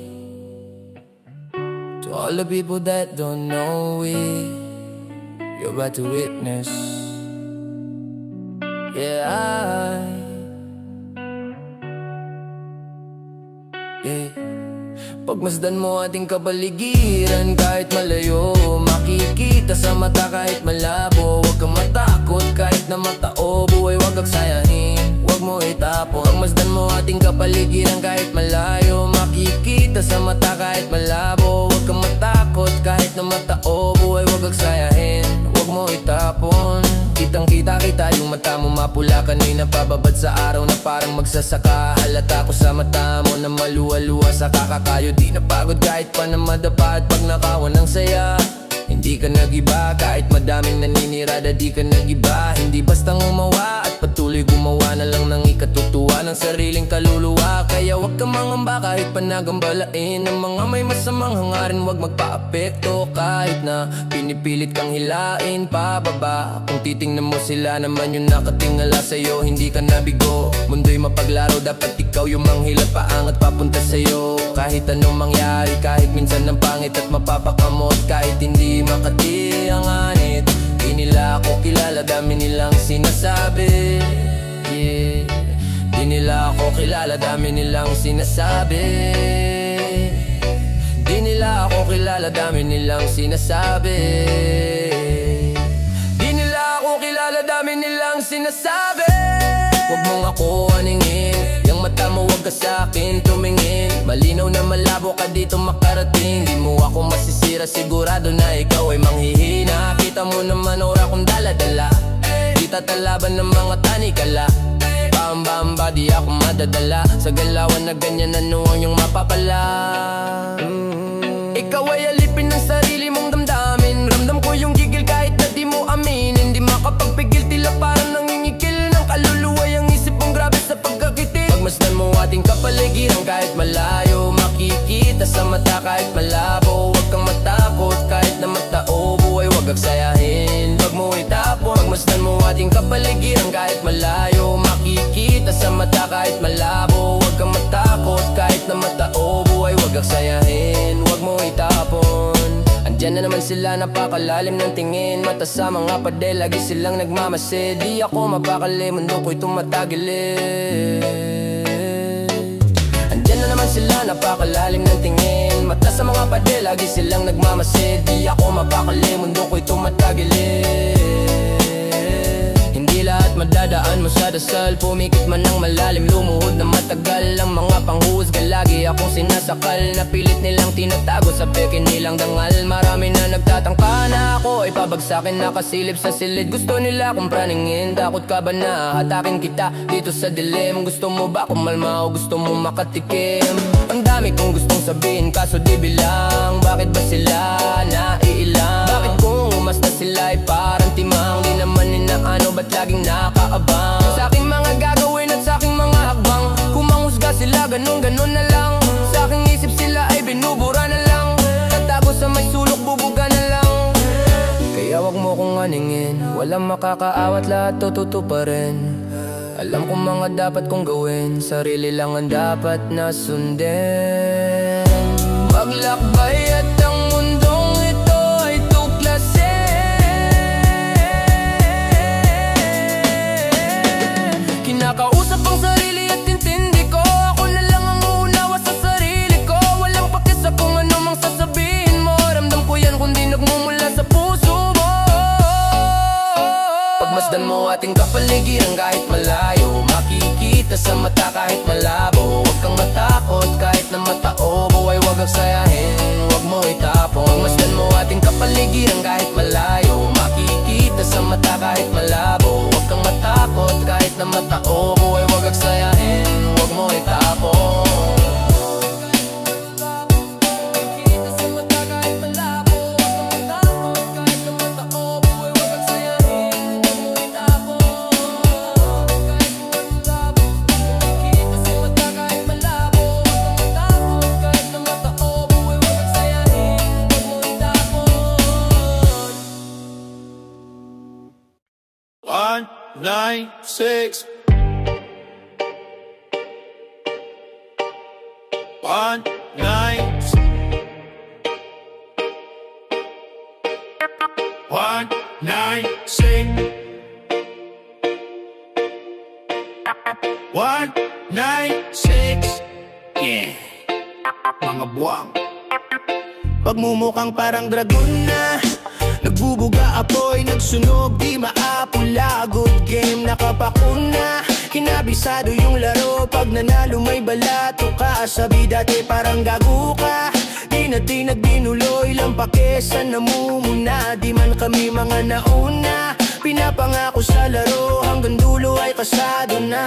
To all the people that don't know it, you're about to witness. Yeah, yeah. Pagmasdan mo ating kapaligiran, kahit malayo makikita sa mata kahit malabo. Huwag kang matakot kahit na matao, buhay huwag agsayahin, huwag mo itapon. Pagmasdan mo ating kapaligiran, kahit malayo makikita sa mata kahit malabo. Huwag kang matakot kahit na matao, buhay huwag agsayahin, huwag mo itapon. Kitang kita kita yung mata mo mapula, kanina pababad sa araw na parang magsasaka. Halata ko sa mata mo na maluwa-luwa sa kakakayo. Di napagod kahit pa na madapa at pag nakawan ng saya. Hindi ka nag-iba kahit madaming naninirada, di ka nag-iba. Hindi basta gumawa at patuloy gumawa na lang ng ikatutuwa ng sariling kaluluwa. Kaya wag kang mangamba kahit panagambalain ng mga may masamang hangarin, wag magpa-apekto kahit na pinipilit kang hilain pababa. Kung titingnan mo sila naman yung nakatingala sa'yo, hindi ka nabigo. Mundo'y mapaglaro, dapat ikaw yung manghilap paangat papunta sa'yo. Kahit anong mangyari, kahit minsan ng pangit at mapapakamot, kahit hindi makati ang anit. Di nila ako kilala, dami nilang sinasabi, yeah. Di nila ako kilala, dami nilang sinasabi. Di nila ako kilala, dami nilang sinasabi. Di nila ako kilala, dami nilang sinasabi. Huwag mong ako aningin, yung mata mo huwag ka sa'kin tumingin. Malinaw na malabo ka dito makarating. Di mo ako masisira, sigurado na ikaw ay manghihina. Kita mo naman ora kong dala-dala, di tatalaban ng mga tanikala. Bamba, di ako madadala sa galawan na ganyan, ano ang iyong mapapala. Ikaw ay alipin ng sarili mong damdamin. Ramdam ko yung gigil kahit na di mo aminin. Di makapagpigil, tila parang nangingikil ng kaluluwa yung isip mong grabe sa pagkakitig. Pagmasdan mo ating kapaligiran, kahit malayo makikita sa mata kahit malabo. Huwag kang matakot kahit na matao, buhay huwag agsayahin, huwag mo itapon. Pagmasdan mo ating kapaligiran, kahit malayo makikita sa mata kahit malabo. Huwag kang matakot kahit na matao, buhay huwag agsayahin, huwag mo itapon. Andyan na naman sila, napakalalim ng tingin. Mata sa mga pader, lagi silang nagmamasid. Di ako mapakali, mundo ko'y tumatagilid. Andyan na naman sila, napakalalim ng tingin. Mata sa mga pader, lagi silang nagmamasid. Di ako mapakali, mundo ko'y tumatagilid. Hindi lahat madadaan mo sa dasal, pumikit man ng malalim, lumuhod na matagal. Ang mga panghuhusga lagi akong sinasakal, napilit nilang tinatago sa peke nilang dangal. Marami na nagtatangka na ako ay pabagsakin, nakasilip sa silid. Gusto nila akong praningin, takot ka ba na hatakin kita dito sa dilim? Gusto mo ba kumalma o gusto mo makatikim? Ang dami kong gustong sabihin kaso di bilang. Bakit ba sila naiilang? Bakit kung umasta sila ay parang timang? Di naman inaano, ba't laging nakaabang sa aking mga gagawin at sa aking mga hakbang? Kung manghusga sila, ganun-ganun na lang. Sa aking isip sila ay binubura na lang. Tatago sa may sulok, bubuga na lang. Kaya wag mo kong aningin, walang makakaawat, lahat tututo pa rin. Alam kong mga dapat kong gawin, sarili lang ang dapat na sundin. Maglakbay at ang mundong ito ay tuklasin. ating kapaligiran kahit malayo, makikita sa mata kahit malabo. Huwag kang matakot kahit na matao, buhay wag aksayahin, huwag mo itapon. Masdan mo ating kapaligiran kahit malayo, makikita sa mata kahit malabo. Huwag kang matakot kahit na matao, buhay wag aksayahin, huwag mo itapon. One, nine, six. One, nine. One, nine, six. One, nine, six. Yeah. Mga buwang. Pagmumukhang parang dragon na, nagbubuga apoy, nagsunog, di maapula. Good game, nakapakuna. Kinabisado yung laro, pag nanalo may balato ka. Sabi dati parang gago ka, di natin nagdinuloy lang pakesan namumuna. Di man kami mga nauna, pinapangako sa laro, hanggang dulo ay kasado na.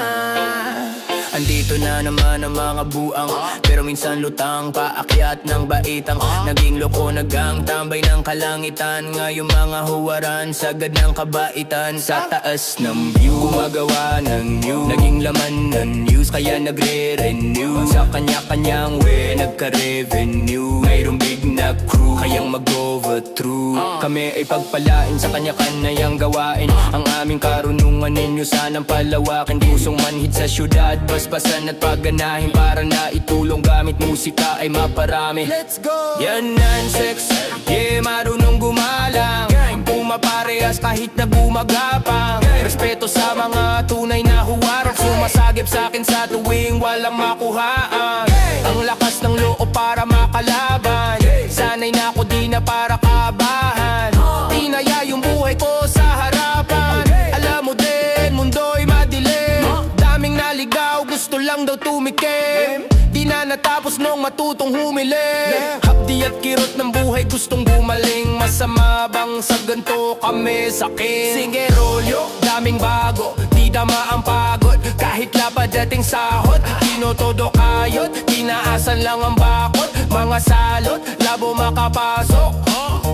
Andito na naman ang mga buang, pero minsan lutang, paakyat ng baitang. Naging loko, nagang tambay ng kalangitan. Ngayong mga huwaran, sagad ng kabaitan. Sa taas ng view, gumagawa ng news, naging laman ng news, kaya nagre-renew. Sa kanya-kanyang way, nagka-revenue. Mayroong big na crew, kayang mag-overthrough. Kami ay pagpalain sa kanya-kanyang gawain. Ang aming karunungan ninyo sanang palawakin. Pusong manhid sa syudad, basbasan at pagganahin, para na itulong gamit musika ay maparami. Let's go! Yan ang sex, yeah, marunong gumalang, pumaparehas kahit na gumagapang. Respeto sa mga tunay na huwarang, sumasagip sa akin sa tuwing walang makuhaan. Ang lakas ng loob para makalaban, sanay na ako di na para kabahan. Tinaya yung buhay ko sa harapan, alam mo din mundo'y madilim. Daming naligaw, gusto lang daw tumikim, di na natapos nung matutong humiling. Hapdi at kirot ng buhay gustong gumaling, masama bang sa ganito kami sakin? Sige rolyo, daming bago, di dama ang pagod. Kahit lapad dating sahod, tinotodo kayot, tinaasan lang ang bakod. Mga salot, labo makapasok,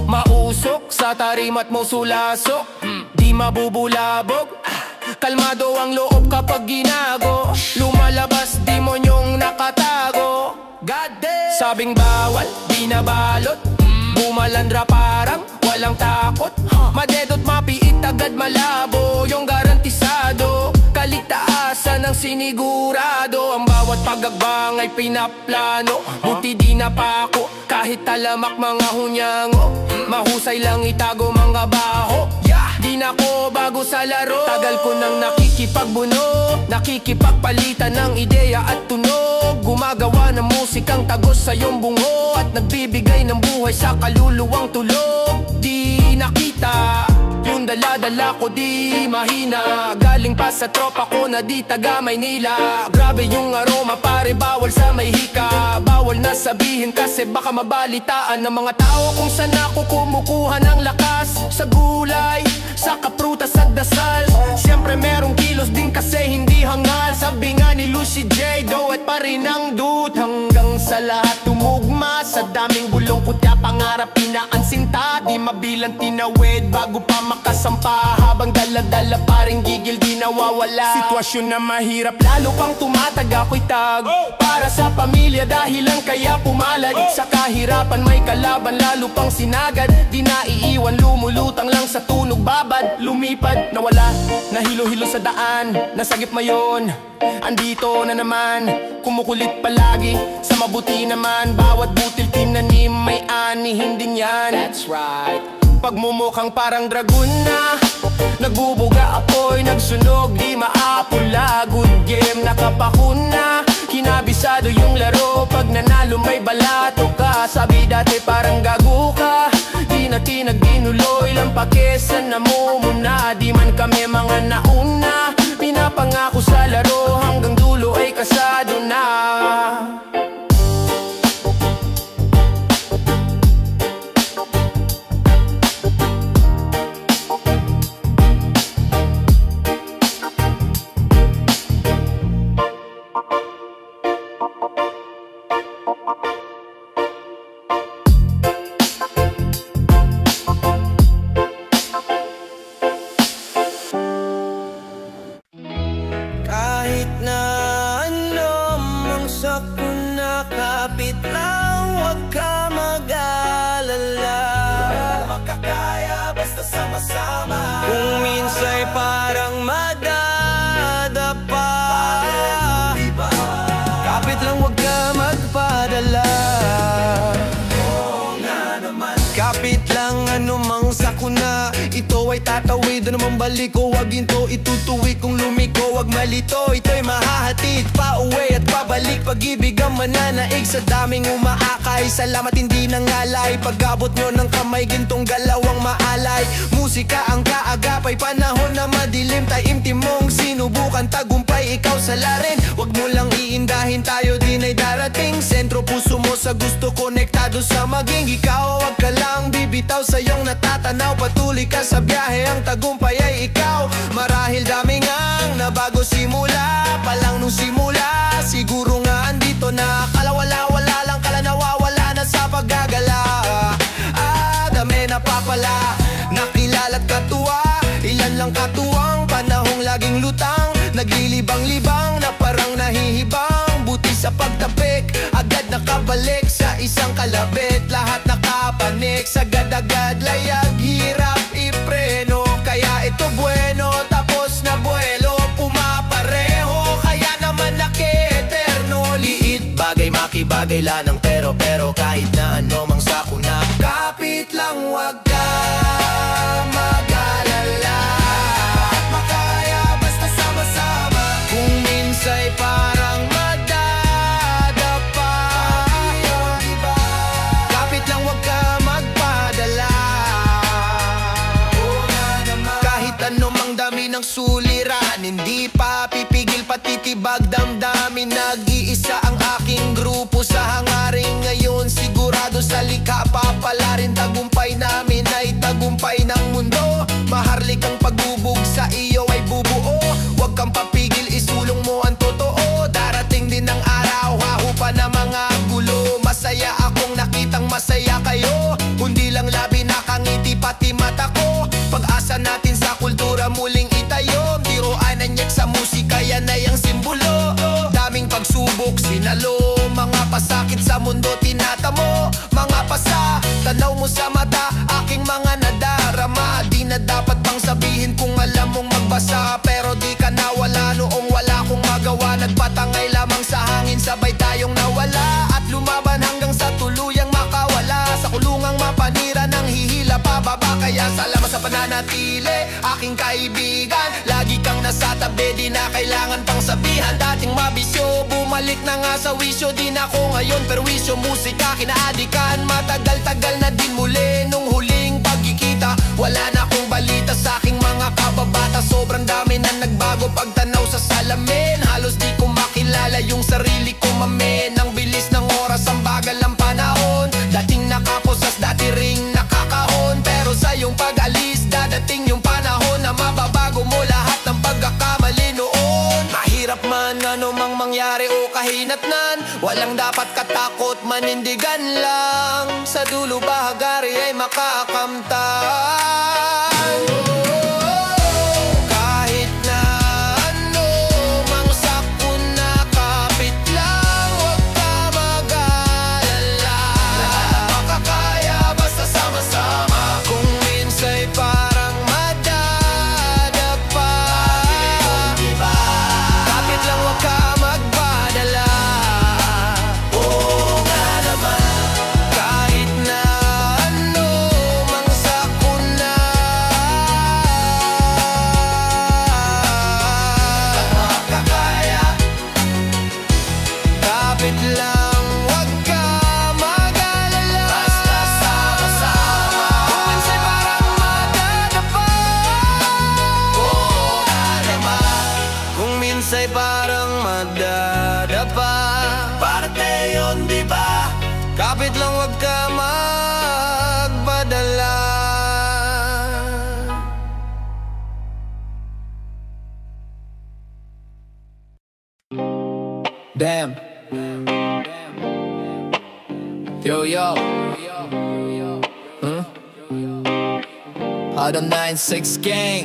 mausok sa tarimat mo sulasok, di mabubulabog. Kalmado ang loob kapag ginago, lumalabas demonyong nakatago. Sabing bawal, di nabalot, bumalandra parang walang takot. Madedot mapiit agad malabo, yung garantisado, kaligtaasan ang sinigurado. Ang bawat pagagbang ay pinaplano, buti di napako kahit talamak mga hunyango. Mahusay lang itago mga baho, di na ko bago sa laro. Tagal ko nang nakikipagbuno, nakikipagpalitan ng ideya at tunog. Gumagawa ng musikang tagos sa iyong bungo, at nagbibigay ng buhay sa kaluluwang tulog. Di nakita yung dala-dala ko, di mahina. Galing pa sa tropa ko na di taga Maynila. Grabe yung aroma pare, bawal sa may hika. Bawal na sabihin kasi baka mabalitaan ng mga tao kung saan ako kumukuha ng lakas. Sa gulay, sa kaprutas at dasal, siyempre merong kilos din kasi hindi hangal. Sabi nga ni Lucy J, doet pa rin ang dude, hanggang sa lahat tumugma. Sa daming bulong kutya, pangarap pinaansinta, di mabilang tinawid bago pa makasampa. Habang dala-dala paring gigil di nawawala. Sitwasyon na mahirap, lalo pang tumatag ako'y tag para sa pamilya, dahilan kaya pumalad. Sa kahirapan may kalaban, lalo pang sinagad. Di naiiwan, lumulutang lang sa tunog babad. Lumipad, nawala, nahilo-hilo sa daan, nasagip mayon, andito na naman. Kumukulit palagi, sa mabuti naman. Bawat butil tinanim may anihin din yan. That's right. Pagmumukhang parang dragon na, nagbubuga apoy, nagsunog, di maapula. Good game, nakapakuna. Kinabisado yung laro, pag nanalo may balato ka. Sabi dati parang gago ka, di natin nagdinuloy lang pakesan namumuna. Di man kami mga nauna, Tatawid na naman baliko, wag ito itutuwi kung lumiko. Wag malito, ito'y mahahatid pa uwi at pabalik. Pag-ibig ang mananaig sa daming umaakay. Salamat hindi nangalay, pag-abot nyo ng kamay, gintong galawang maalay. Musika ang kaagapay, panahon na madilim. Taimtim mong sinubukan, tagumpay ikaw salarin. Wag mo lang iindahin, tayo din ay darating. Sentro puso mo sa gusto, konektado sa maging ikaw. Wag ka lang bibitaw sa iyong natatanaw, patuloy ka sa biyahe, ang tagumpay ay ikaw. Marahil dami ngang nabago simula pa lang nung simula. Siguro nga andito na, kala wala lang, kala nawawala na sa paggagala. Dami na papala, nakilala't katuwa. Ilan lang katuwang panahong laging lutang, naglilibang-libang na parang nahihibang. Buti sa pagtapik, agad nakabalik sa isang kalabit. Lahat nakapanik, sagad-agad layag, hirap ipreno. Kaya ito bueno, tapos na buwelo, pumapareho, kaya naman naki-eterno. Liit bagay, makibagay lang ng pero kahit na ano mang sakuna. Kapit lang, wag ka mag-alala, at makaya basta sama-sama. Kung minsa'y parang madadapa, kapit lang, wag ka magpadala. Kahit ano mang dami ng suliran, hindi pa pipigil patitibag damdamin. Nag-iisa ang aking grupo sa hangaring ngayon, sigurado sa likha papalarin. Tagumpay namin ay tagumpay ng mundo, maharlik ang pagbubog sa iyo ay bubuo. Huwag kang papigil, isulong mo ang totoo. Darating din ang araw, hahupa na mga gulo. Masaya akong nakitang masaya kayo, kundi lang labi nakangiti pati mata ko. Pag-asa natin sa kultura muling itayo, biroan ang yak sa musika, yan ay ang simbolo. Daming pagsubok sinalo, mga pasakit sa mundo tinatamo. Mga pasa, tanaw mo sa mata, aking mga nadarama. Di na dapat pang sabihin kung alam mong magbasa, pero di ka nawala noong wala kong magawa. Nagpatangay lamang sa hangin, sabay tayong nawala, at lumaban hanggang sa tuluyang makawala. Sa kulungang mapanira ng hihila pababa, kaya salamat sa pananatili, aking kaibigan. Lagi kang nasa tabi, di na kailangan pang sabihan. Dating mabisyo, bumalik na nga sa wisyo. Di na ako ngayon perwisyo, musika kinaadikan. Matagal-tagal na din muli nung huling pagkikita. Wala na akong balita sa aking mga kababata. Sobrang dami na nagbago pagtanaw sa salamin. Halos di ko makilala yung sarili ko, mamen. Ang bilis ng oras, ang bagal ng panahon. Dating nakaposas, dati ring nakakahon. Pero sa iyong pag-alis, dadating yung panahon na mababago mo lahat ng pagkakamali noon. Mahirap man ano mang mangyari o kahinatnan, walang dapat katakot, manindigan lang. Sa dulo bahagari ay makakamtan. Kahit na ano mang sakuna, kapit lang, wag ka mag-alala. Makakaya basta sama-sama. Kung minsa'y parang madadapa, kapit lang, wag ka magpadala. Oo nga naman. Kahit na ano mang sakuna, makakaya. Kapit lang, wag ka mag-alala, basta sama-sama. Kung minsa'y parang madadapa, oo nga naman. Kung minsa'y parang madadapa, parte yun, di ba? Kapit lang, wag ka magpadala. Damn. Yo, yo. Adam 96 gang.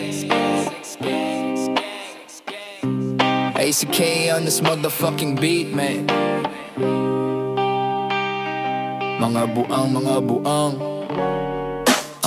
ACK on this motherfucking beat, man. Mga buang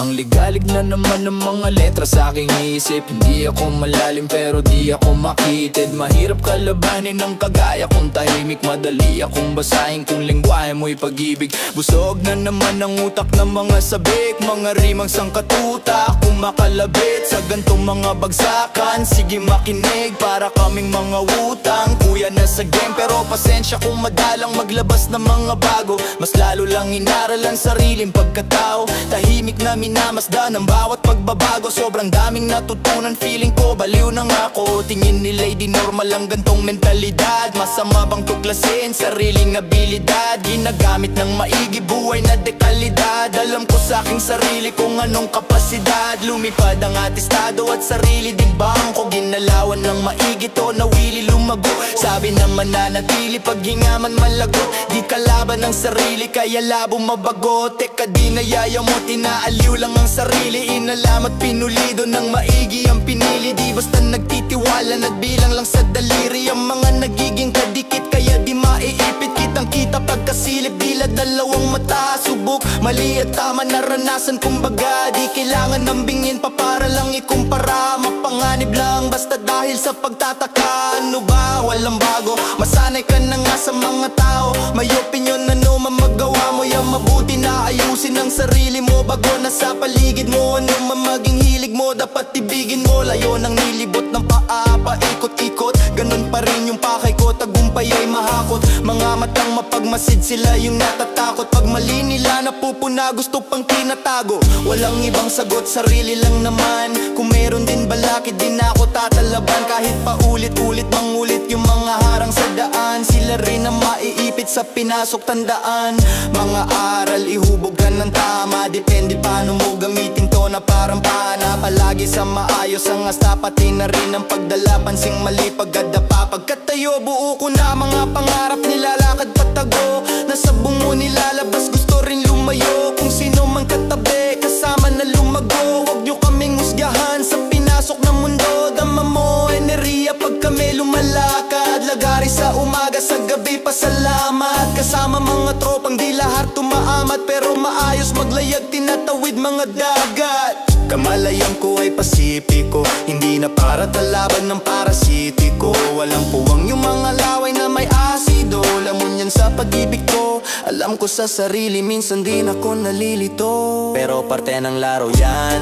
Ang ligalig na naman ng mga letra sa aking isip. Hindi ako malalim pero di ako makitid. Mahirap kalabanin ng kagaya kong tahimik. Madali akong basahin kung lengguwahe mo'y pag-ibig. Busog na naman ang utak ng mga sabik. Mga rimang sangkatuta akong makalabit sa gantong mga bagsakan. Sige makinig para kaming mga utang. Kuya na sa game pero pasensya kung madalang maglabas ng mga bago. Mas lalo lang inaral ang sariling pagkatao. Tahimik na minamasdan ang bawat pagbabago. Sobrang daming natutunan, feeling ko baliw na nga ako. Tingin nila'y di normal ang gantong mentalidad. Masama bang tuklasin sariling abilidad? Ginagamit ng maigi buhay na dekalidad. Alam ko sa aking sarili kung anong kapasidad. Lumipad ang atestado at sarili din bangko. Ginalawan ng maigi to nawili lumago. Sabi naman nanatili paghinga man malagot. Di kalaban ng sarili kaya labo mabago. Teka di nayaya mo tinaaliw lang ang sarili. Inalam at pinulido ng maigi ang pinili. Di basta nagtitiwala nagbilang lang sa daliri. Ang mga nagiging kadikit kaya di maiipit. Kitang kita pagkasilip dila dalawang mata. Subok, mali at tama naranasan kumbaga. Di kailangan ng bingin pa para lang ikumpara. Mapanganib lang basta dahil sa pagtataka. Ano ba? Walang bago. Masanay ka na nga sa mga tao. May opinyon ano mamagawa mo. Yung mabuti na ayusin ang sarili mo bago na sa paligid mo. Ano man maging hilig mo dapat ibigin mo. Layo ng nilibot ng paa paikot-ikot. Ganun pa rin yung pakay ko. Tagumpay ay mahakot. Mga matang mapagmasid sila yung natatakot. Pag mali nila napupuna gusto pang tinatago. Walang ibang sagot sarili lang naman. Kung meron din balakid din ako tatalaban. Kahit paulit-ulit mangulit yung mga harang sa daan. Sila rin ang maiipit sa pinasok tandaan. Mga aral ihubog ka ng tama. Depende paano mo gamitin to na parang pana. Palagi sa maayos ang asta pati na rin ang pagdala. Pansing mali pagkadapa. Pagkatayo buo ko na mga pangarap nilalakad patago. Nasa bungo nilalabas gusto rin lumayo. Kung sino man katabi kasama na lumago. Huwag nyo kaming husgahan sa pinasok ng mundo. Dama mo enerhiya pag kami lumalakad. Lagari sa umaga sa gabi pasalamat. Kasama mga tropang di lahat tumaamat. Pero maayos maglayag tinatawid mga dagat. Kamalayan ko ay pasipiko. Hindi na para talaban ng parasitiko. Walang puwang yung mga laway na may asido. Lamon yan sa pag-ibig ko. Alam ko sa sarili minsan din ako nalilito. Pero parte ng laro yan.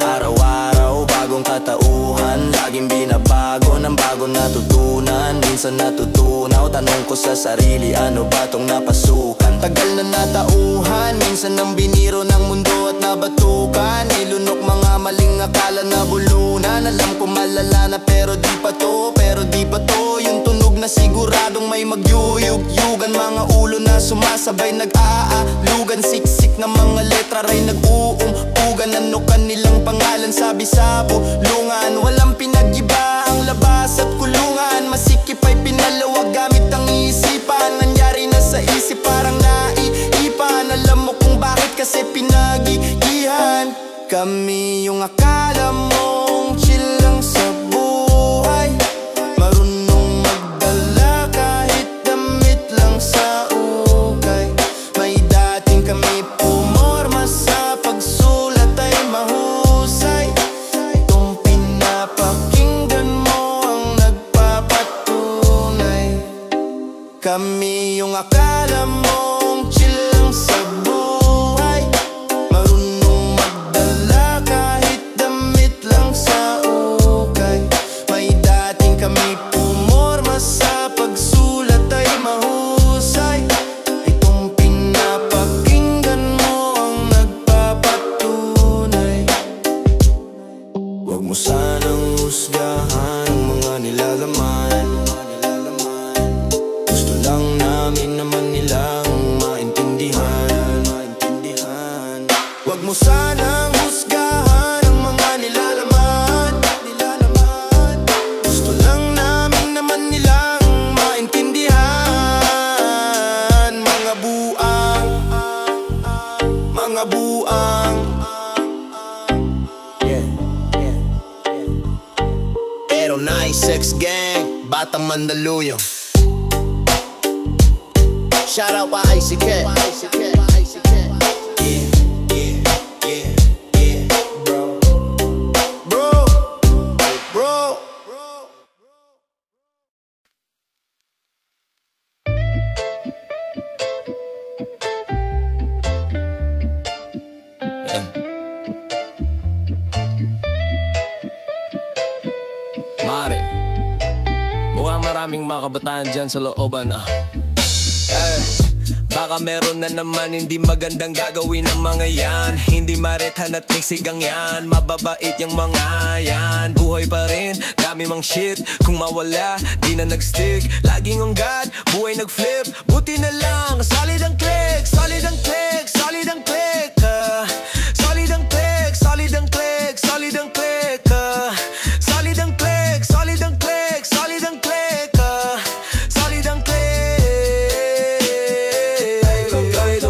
Araw-araw bagong katauhan. Laging binabago ng bago natutunan. Minsan natutunaw, tanong ko sa sarili ano ba tong napasukan. Tagal na natauhan, minsan ang biniro ng mundo at nabatukan. Ilunok mga maling akala na bulunan. Alam ko malala na pero di pa to. Pero di pa to yung tunog na siguradong may magyuyug-yugan. Mga ulo na sumasabay nag-aalugan. Siksik ng mga letra ray nag-uumpugan. Ano kanilang pangalan sabi sa bulungan. Walang pinag-iba ang labas at kulungan. Masikip ay pinalawag gamit ang isipan. Nangyari na sa isip parang naiipan. Alam mo kung bakit kasi pinagigihan. Kami yung akala mong chill lang sa buhay. Marunong magdala kahit damit lang sa ukay. May dating kami pumorma sa pagsulat ay mahusay. Itong pinapakinggan mo ang nagpapatunay. Kami yung akala mong chill lang sa buhay. Marunong magdala kahit damit lang sa ukay. May dating kami pumorma sa pagsulat ay mahusay. Itong pinapakinggan mo ang nagpapatunay. Huwag mo sanang husgahan ang mga nilalaman. Gusto lang namin naman nilang maintindihan. Huwag mo sanang husgahan ang mga nilalaman. Gusto lang namin naman nilang maintindihan. Mga buang, mga buang. Pero 96 gang, Batang Mandaluyong. Shout out pa ICK. aming mga kabataan dyan sa looban. Baka meron na naman hindi magandang gagawin ng mga yan. Hindi marethan at sigang yan. Mababait yung mga yan. Buhay pa rin, dami mang shit. Kung mawala, di na nag-stick. Laging on God, buhay nag-flip. Buti na lang, solid ang click. Solid ang click, solid ang click. Solid ang click, solid ang click. Solid ang click. Solid ang click, solid ang click. Solid ang click. Solid ang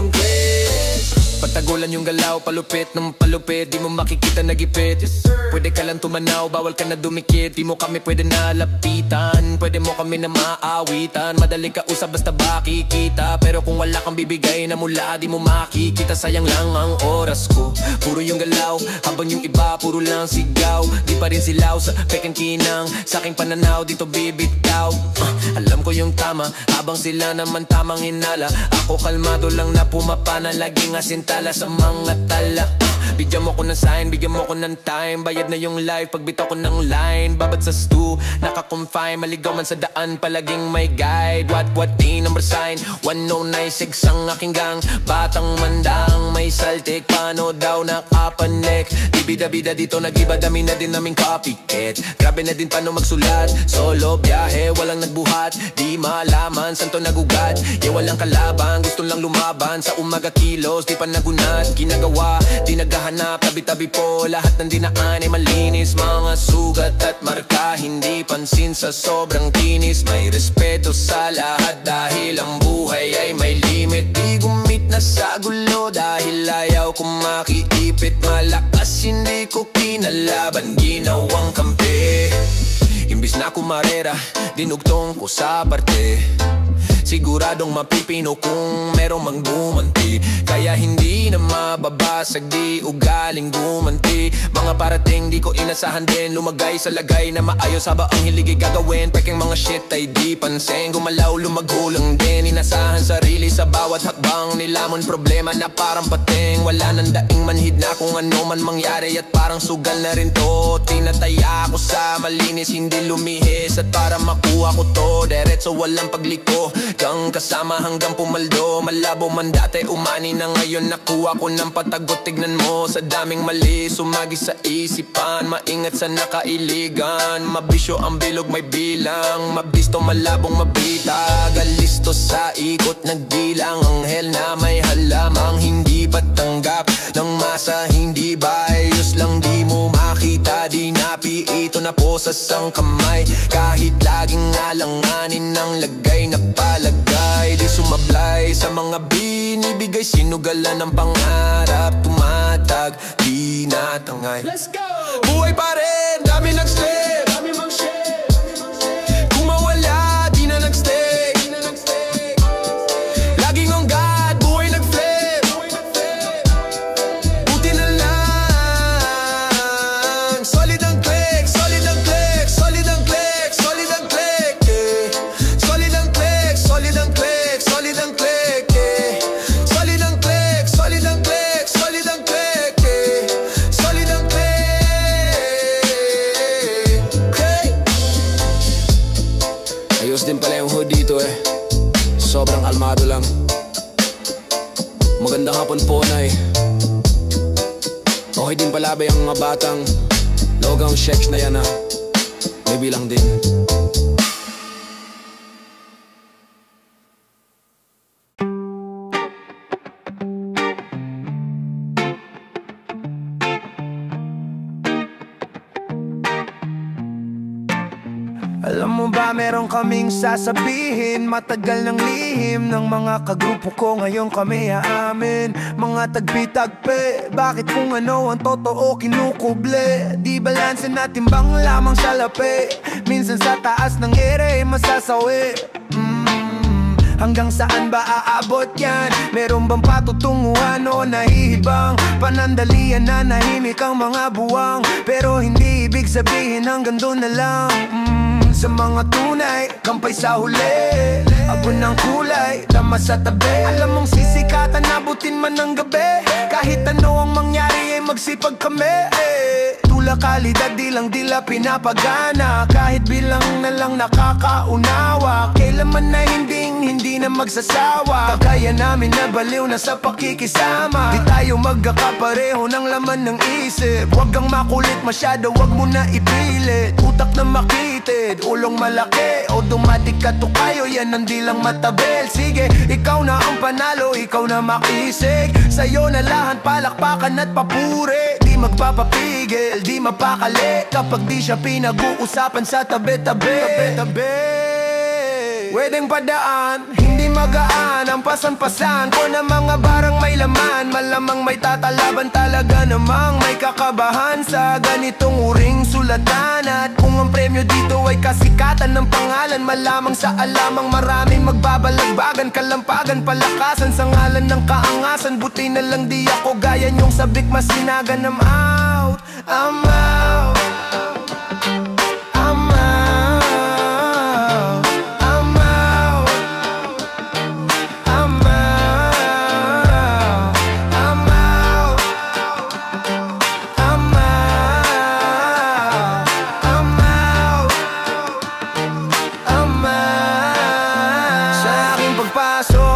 click. Patagulan yung galaw, palupit ng palupit. Di mo makikita nagipit. Pwede ka lang tumanaw, bawal ka na dumikit. Di mo kami pwede nalapitan. Pwede mo kami na maawitan. Madali ka usap basta makikita. Pero kung wala kang bibigay na mula, di mo makikita. Sayang lang ang oras ko. Puro yung galaw, habang yung iba puro lang sigaw. Di pa rin silaw sa pekeng kinang. Sa aking pananaw dito bibitaw. Alam ko yung tama, habang sila naman tamang hinala. Ako kalmado lang na pumapana. Laging asintala sa mga tala. Bigyan mo ko ng sign, bigyan mo ko ng time. Bayad na yung life, pagbitaw ko ng line. Babad sa stu, naka-confine. Maligaw man sa daan, palaging may guide. What, di number sign 1096 ang aking gang. Batang mandang, may saltik. Paano daw nakapanek? Bida-bida dito nag-iba, dami na din naming copycat. Grabe na din paano magsulat. Solo biyahe, walang nagbuhat. Di malaman, saan to nagugat. Walang kalaban, gusto lang lumaban. Sa umaga kilos, di pa nagunat. Ginagawa, di naghahanap. Tabi-tabi po, lahat ng dinaan ay malinis. Mga sugat at marka, hindi pansin sa sobrang tinis. May respeto sa lahat dahil ang buhay ay may limit. Di gumit na sa gulo dahil ayaw ko makiipit. Malakas, hindi ko kinalaban, ginawang kampi. Imbis na kumarera, dinugtong ko sa parte. Siguradong mapipino kung merong manggumanti. Kaya hindi na mababasag, di ugaling gumanti. Mga parating di ko inasahan din. Lumagay sa lagay na maayos haba ang hiligay gagawin. Pekeng mga shit ay di pansin. Gumalaw lumagulang din. Inasahan sarili sa bawat hakbang. Nilamon problema na parang pating. Wala nang daing manhid na kung ano man mangyari. At parang sugal na rin to. Tinataya ko sa malinis, hindi lumihis. At para makuha ko to, diretso walang pagliko. Kang kasama hanggang pumaldo. Malabo man dati, umani na ngayon. Nakuha ko ng patagot, tignan mo. Sa daming mali, sumagi sa isipan. Maingat sa nakailigan. Mabisyo ang bilog, may bilang. Mabisto, malabong mabita. Galisto sa ikot, nagdilang. Anghel na may halamang hindi patanggap ng masa, hindi bias lang. Di mo makita, di napiito na po sa sangkamay. Kahit laging alanganin ng lagay na palagay. Di sumablay sa mga binibigay. Sinugalan ng pangarap, tumatag, di natangay. Let's go! Buhay pa rin, dami nag-slip. Kung mawala, di na nag-stay. Laging on God, buhay nag-flip. Buti na lang. Solid ang click, solid ang click. Solid ang click, solid ang click, yeah. Solid ang click, solid ang click. Solid ang click, yeah. Solid ang click, solid ang click. Solid ang click, yeah. Solid ang click, okay. Ayos din pala yung hood dito eh. Sobrang kalmado lang. Magandang hapon po, Nay. Okay din pala ba yung mga batang logang sheks na yan, ha? May bilang din. Alam mo ba meron kaming sasabihin. Matagal ng lihim ng mga kagrupo ko. Ngayon kami aamin. Mga tagpi-tagpi, bakit kung ano ang totoo kinukuble? Di balanse natin bang lamang sa lapi? Minsan sa taas ng ere masasawi. Hanggang saan ba aabot yan? Meron bang patutunguhan o nahihibang? Panandalian na nahimik ang mga buwang. Pero hindi ibig sabihin hanggang doon na lang. Sa mga tunay, kampay sa huli. Abon ng kulay, tama sa tabi. Alam mong sisikatan, nabutin man ng gabi. Kahit ano ang mangyari ay magsipag kami. Tula kalidad, di lang dila pinapagana. Kahit bilang na walang nakakaunawa. Kailanman na hindi na magsasawa. Kagaya namin na baliw na sa pakikisama. Di tayo magkakapareho ng laman ng isip. Huwag kang makulit masyado, huwag mo na ipilit. Utak na makitid, ulong malaki, automatic ka to kayo, yan ang dilang matabel. Sige, ikaw na ang panalo, ikaw na makisig. Sa'yo na lahat palakpakan at papuri. Di magpapapigil, di mapakali kapag di siya pinag-uusapan sa tabi-tabi. Pwedeng padaan, hindi magaan ang pasan-pasan ko na mga barang may laman. Malamang may tatalaban, talaga namang may kakabahan sa ganitong uring sulatan. At kung ang premyo dito ay kasikatan ng pangalan, malamang sa alamang maraming magbabalagbagan, kalampagan, palakasan sa ngalan ng kaangasan. Buti na lang di ako gaya niyong sabik masinagan. I'm out, I'm out.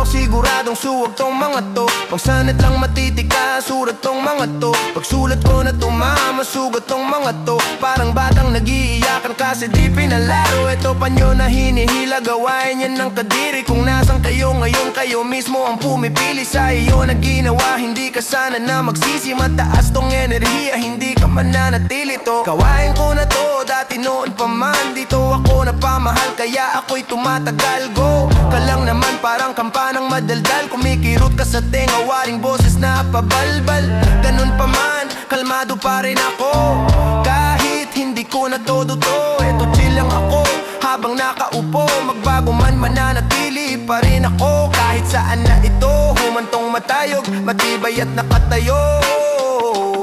Siguradong suwag tong mga to. Pagsanat lang matitika, surat tong mga to. Pagsulat ko na tumama, sugat tong mga to. Parang batang nag-iiyakan kasi di pinalaro. Ito pa nyo na hinihila, gawain yan ng kadiri. Kung nasan kayo ngayon, kayo mismo ang pumipili sa iyo na ginawa. Hindi ka sana na magsisi, mataas tong enerhiya, hindi ka mananatili to. Gawain ko na to, dati noon pa man. Dito ako napamahal, kaya ako'y tumatagal. Go ka lang naman, parang kampanang madaldal. Kumikirot ka sa tenga, waring boses na pabalbal. Ganun pa man, kalmado pa rin ako. Kahit hindi ko na todo to, eto chill lang ako. Habang nakaupo, magbago man mananatili pa rin ako. Kahit saan na ito, humantong matayog, matibay at nakatayo.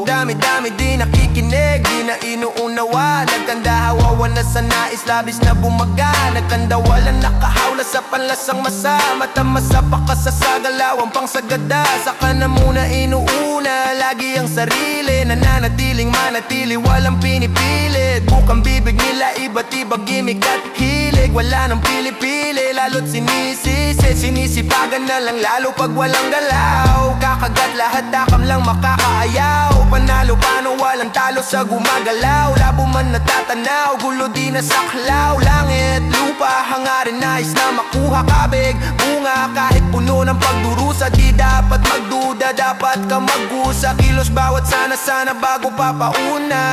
Dami-dami di nakikinig, di na inuunawa. Nagkanda hawawan na sa nais, labis na bumaga. Nagkanda walang nakahawla sa panlasang masa. Matamasa pa ka sa galawang pangsagada. Saka na muna inuuna, lagi ang sarili. Nananatiling manatili, walang pinipilit. Bukang bibig nila, iba't ibang gimmick at hilig. Wala nang pili-pili, lalo't sinisisi. Sinisipagan na lang lalo pag walang galaw. Kakagat lahat, takam lang makakaayaw. Panalo paano walang talo sa gumagalaw. Labo man natatanaw, gulo di nasaklaw. Langit, lupa, hangarin nais na makuha. Kabig, bunga, kahit puno ng pagdurusa. Di dapat magduda, dapat ka maggusa. Kilos bawat sana bago papauna.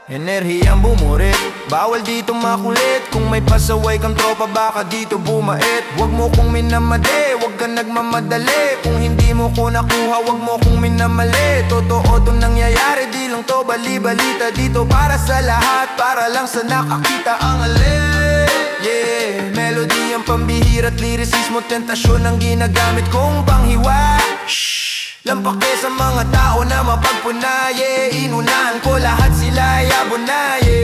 Enerhiyang bumurit, bawal dito makulit. Kung may pasaway kang tropa baka dito bumait. Huwag mo kong minamade, huwag ka nagmamadali. Kung hindi mo ko nakuha, huwag mo kong minamali. Totoo itong nangyayari, di lang to bali-balita. Dito para sa lahat, para lang sa nakakita ang alin. Yeah, melody ang pambihira't lirisismo, tentasyon ang ginagamit kong panghiwa. Shhh, lampake sa mga tao na mapagpunaye. Inunahan ko lahat, sila ay abonaye.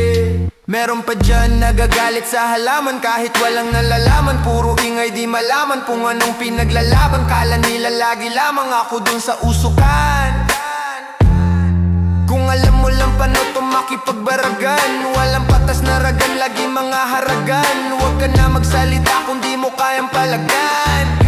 Meron pa dyan nagagalit sa halaman kahit walang nalalaman. Puro ingay di malaman kung anong pinaglalaban. Kala nila lagi lamang ako dun sa usukan. Kung alam mo lang paano to makipagbaragan. Walang patas na ragan, lagi mga haragan. Huwag ka na magsalita kung di mo kayang palagan.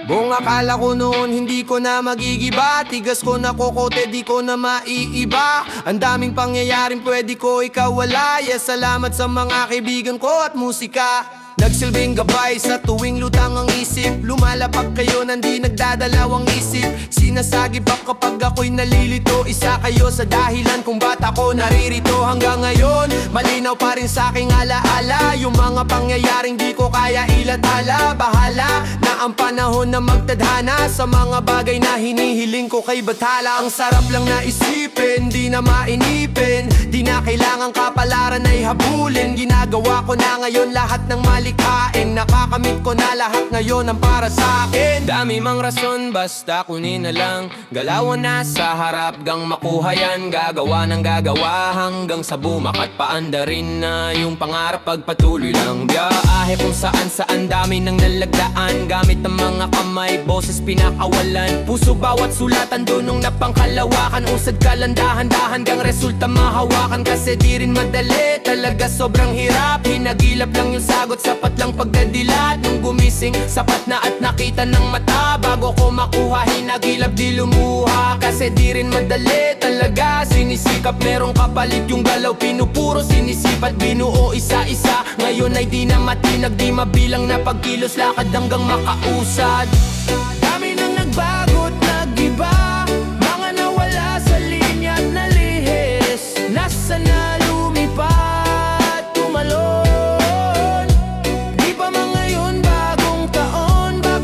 Buong akala ko noon hindi ko na magigiba. Tigas ko na kokote, di ko na maiiba. Ang daming pangyayaring pwede ko ikawala. Yes, salamat sa mga kaibigan ko at musika. nagsilbing gabay sa tuwing lutang ang isip. Lumalapak kayo nang di nagdadalawang isip. Sinasagip ako kapag ako'y nalilito. Isa kayo sa dahilan kung ba't ako naririto. Hanggang ngayon, malinaw pa rin sa aking alaala yung mga pangyayaring di ko kaya ilathala. Bahala na ang panahon na magtadhana sa mga bagay na hinihiling ko kay bathala. Ang sarap lang na isipin, di na mainipin. Di na kailangan kapalaran ay habulin. Ginagawa ko na ngayon lahat ng malikhain. Nakakamit ko na lahat ngayon ang para sa akin. Dami mang rason, basta kunin na lang. Galawan na sa harap, gang makuha yan. Gagawa ng gagawa hanggang sa bumakat. Paanda rin na yung pangarap, pagpatuloy lang. Biyahe kung saan dami nang nalagdaan. Gamit ang mga kamay, boses pinakawalan. Puso bawat sulatan, dunong na pangkalawakan. Usad ka lang dahan-dahan, gang resulta mahawakan. Kasi di rin madali, talaga sobrang hirap. Hinagilap lang yung sagot, sapat lang pagdadilat. Nung gumising, sapat na at nakita ng mata. Bago ko makuha, hinagilap di lumuha. Kasi di rin madali, talaga sinisikap. Merong kapalit yung galaw, pinupuro sinisipat. Binuo isa-isa, ngayon ay di na matinag. Di mabilang na pagkilos, lakad hanggang makausad. Dami nang nagbago't nag-iba, mga nawala sa linya at nalihis. Nasa na lumipat, tumalon. Di pa man ngayon, bagong taon na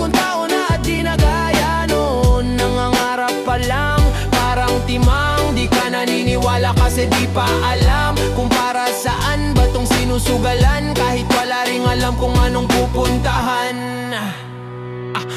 at di na gaya noon. Nangangarap pa lang, parang timang. Di ka naniniwala kasi di pa alam kung para saan ba tong sinusugalan. Kahit wala ring alam kung anong pupuntahan.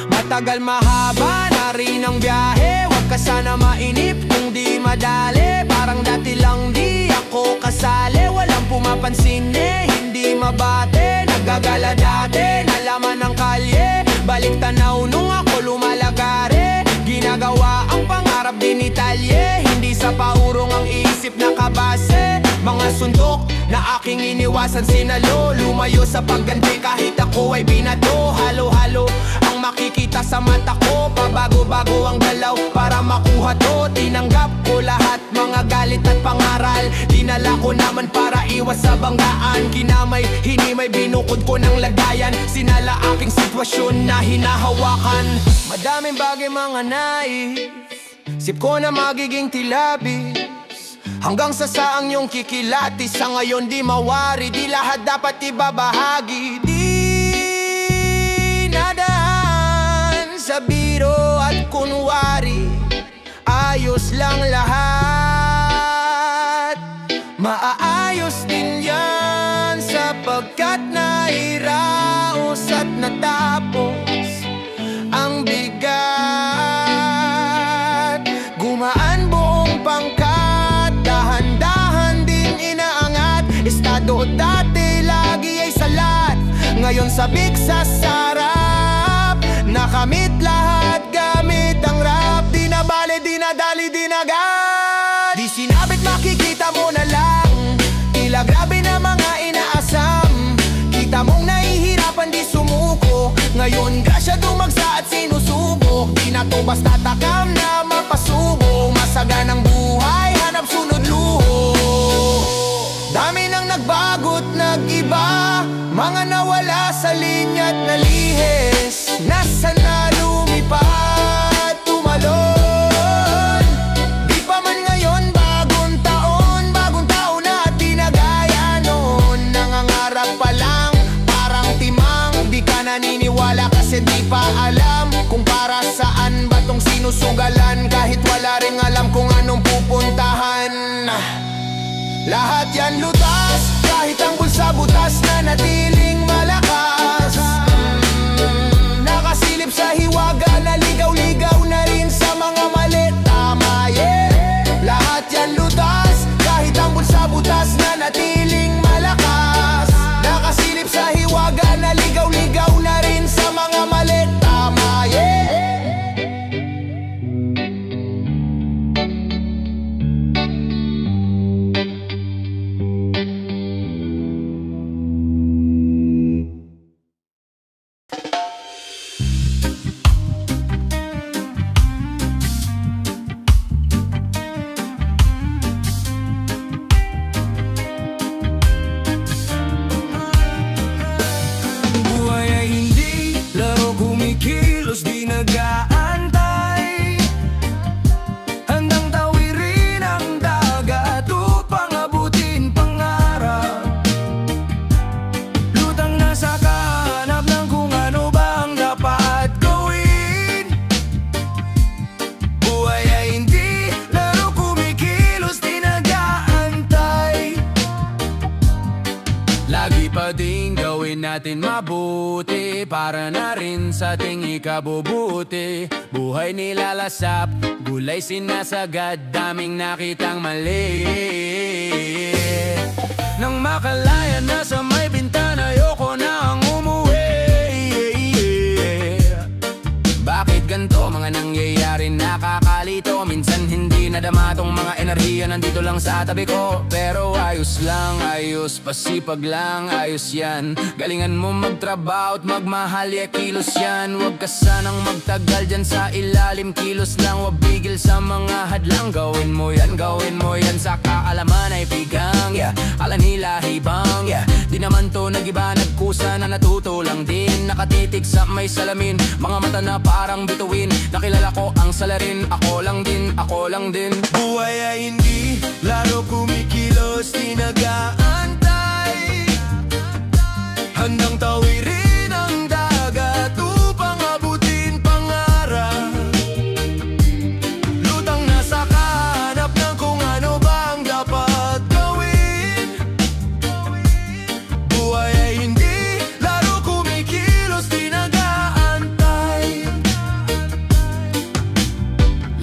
Matagal mahaba na rin ang biyahe. Huwag ka sana mainip kung di madali. Parang dati lang di ako kasali. Walang pumapansin hindi mabate. Nagagala dati, nalaman ng kalye. Balik tanaw nung ako lumalagare. Ginagawa ang pangarap din Italye. Hindi sa paurong ang isip na kabase. Mga suntok na aking iniwasan sinalo. Lumayo sa pagganti kahit ako ay binato. Halo-halo ang makikita sa mata ko. Pabago-bago ang galaw para makuha to. Tinanggap ko lahat, mga galit at pangaral. Dinala ko naman para iwas sa banggaan. Kinamay, hinimay, binukod ko ng lagayan. Sinala aking sitwasyon na hinahawakan. Madaming bagay mga naisip ko na magiging tilabis. Hanggang sa saang yung kikilati. Sa ngayon di mawari, di lahat dapat ibabahagi. Di nadaan sa biro at kunwari. Ayos lang lahat. Maaayos din yan sapagkat nairaos at natapos ang bigat. Gumaan buong pangkat, dahan-dahan din inaangat. Estado dati lagi ay salat, ngayon sabik sa sarap. Nakamit lahat gamit ang rap. Di na bale, di na dali, di na agad. Di sinabit, makikita mo na lang. Tila grabe na mga inaasam. Kita mong nahihirapan, di sumuko. Ngayon grasya dumagsa at sinusubok. Di na to basta takam na mapasubo. Masaganang buhay, hanap sunod luho. Dami nang nagbago't nag-iba, mga nawala sa linya at nalihis. Nasa na lumipat, tumalon. Di pa man ngayon, bagong taon na at di na gaya noon. Nangangarap pa lang, parang timang. Di ka naniniwala kasi di pa alam kung para saan ba tong sinusugalan. Kahit wala ring alam kung anong pupuntahan. Lahat yan lutas, kahit ang bulsa butas na natiling malakas. Nakasilip sa hiwaga, naligaw-ligaw na rin sa mga mali. Tama, yeah. Lahat yan lutas, kahit ang bulsa butas na natiling malakas. Nakasilip sa hiwaga, naligaw-ligaw na rin sa mga mali. Tama, yeah. mabuti, para na rin sa ating ikabubuti. Buhay nilalasap, gulay sinasagad, daming nakitang mali. Nang makalayan na sa may bintana, ayoko na ang umuwi. Bakit ganito mga nangyayari, nakakalito? Minsan hindi nadama tong mga enerhiya, nandito lang sa tabi ko. Pero ayos lang, ayos, pasipag lang, ayos yan. Galingan mo magtrabaho at magmahal, kilos yan. Huwag ka sanang magtagal dyan sa ilalim, kilos lang. Huwag bigil sa mga hadlang, gawin mo yan sa kaalaman ay pigang, yeah. Ala nila hibang, yeah. Di naman to nagiba, nagkusa na natuto lang din. Nakatitig sa may salamin, mga mata na parang bituin. Nakilala ko ang salarin, ako lang din, ako lang din. Buhay ay hindi laro, kumikilos, di nag-aantay. Handang tawirin ang dagat upang abutin pangarap. Lutang nasa kahanap ng kung ano ba ang dapat gawin. Buhay ay hindi laro, kumikilos, di nag-aantay.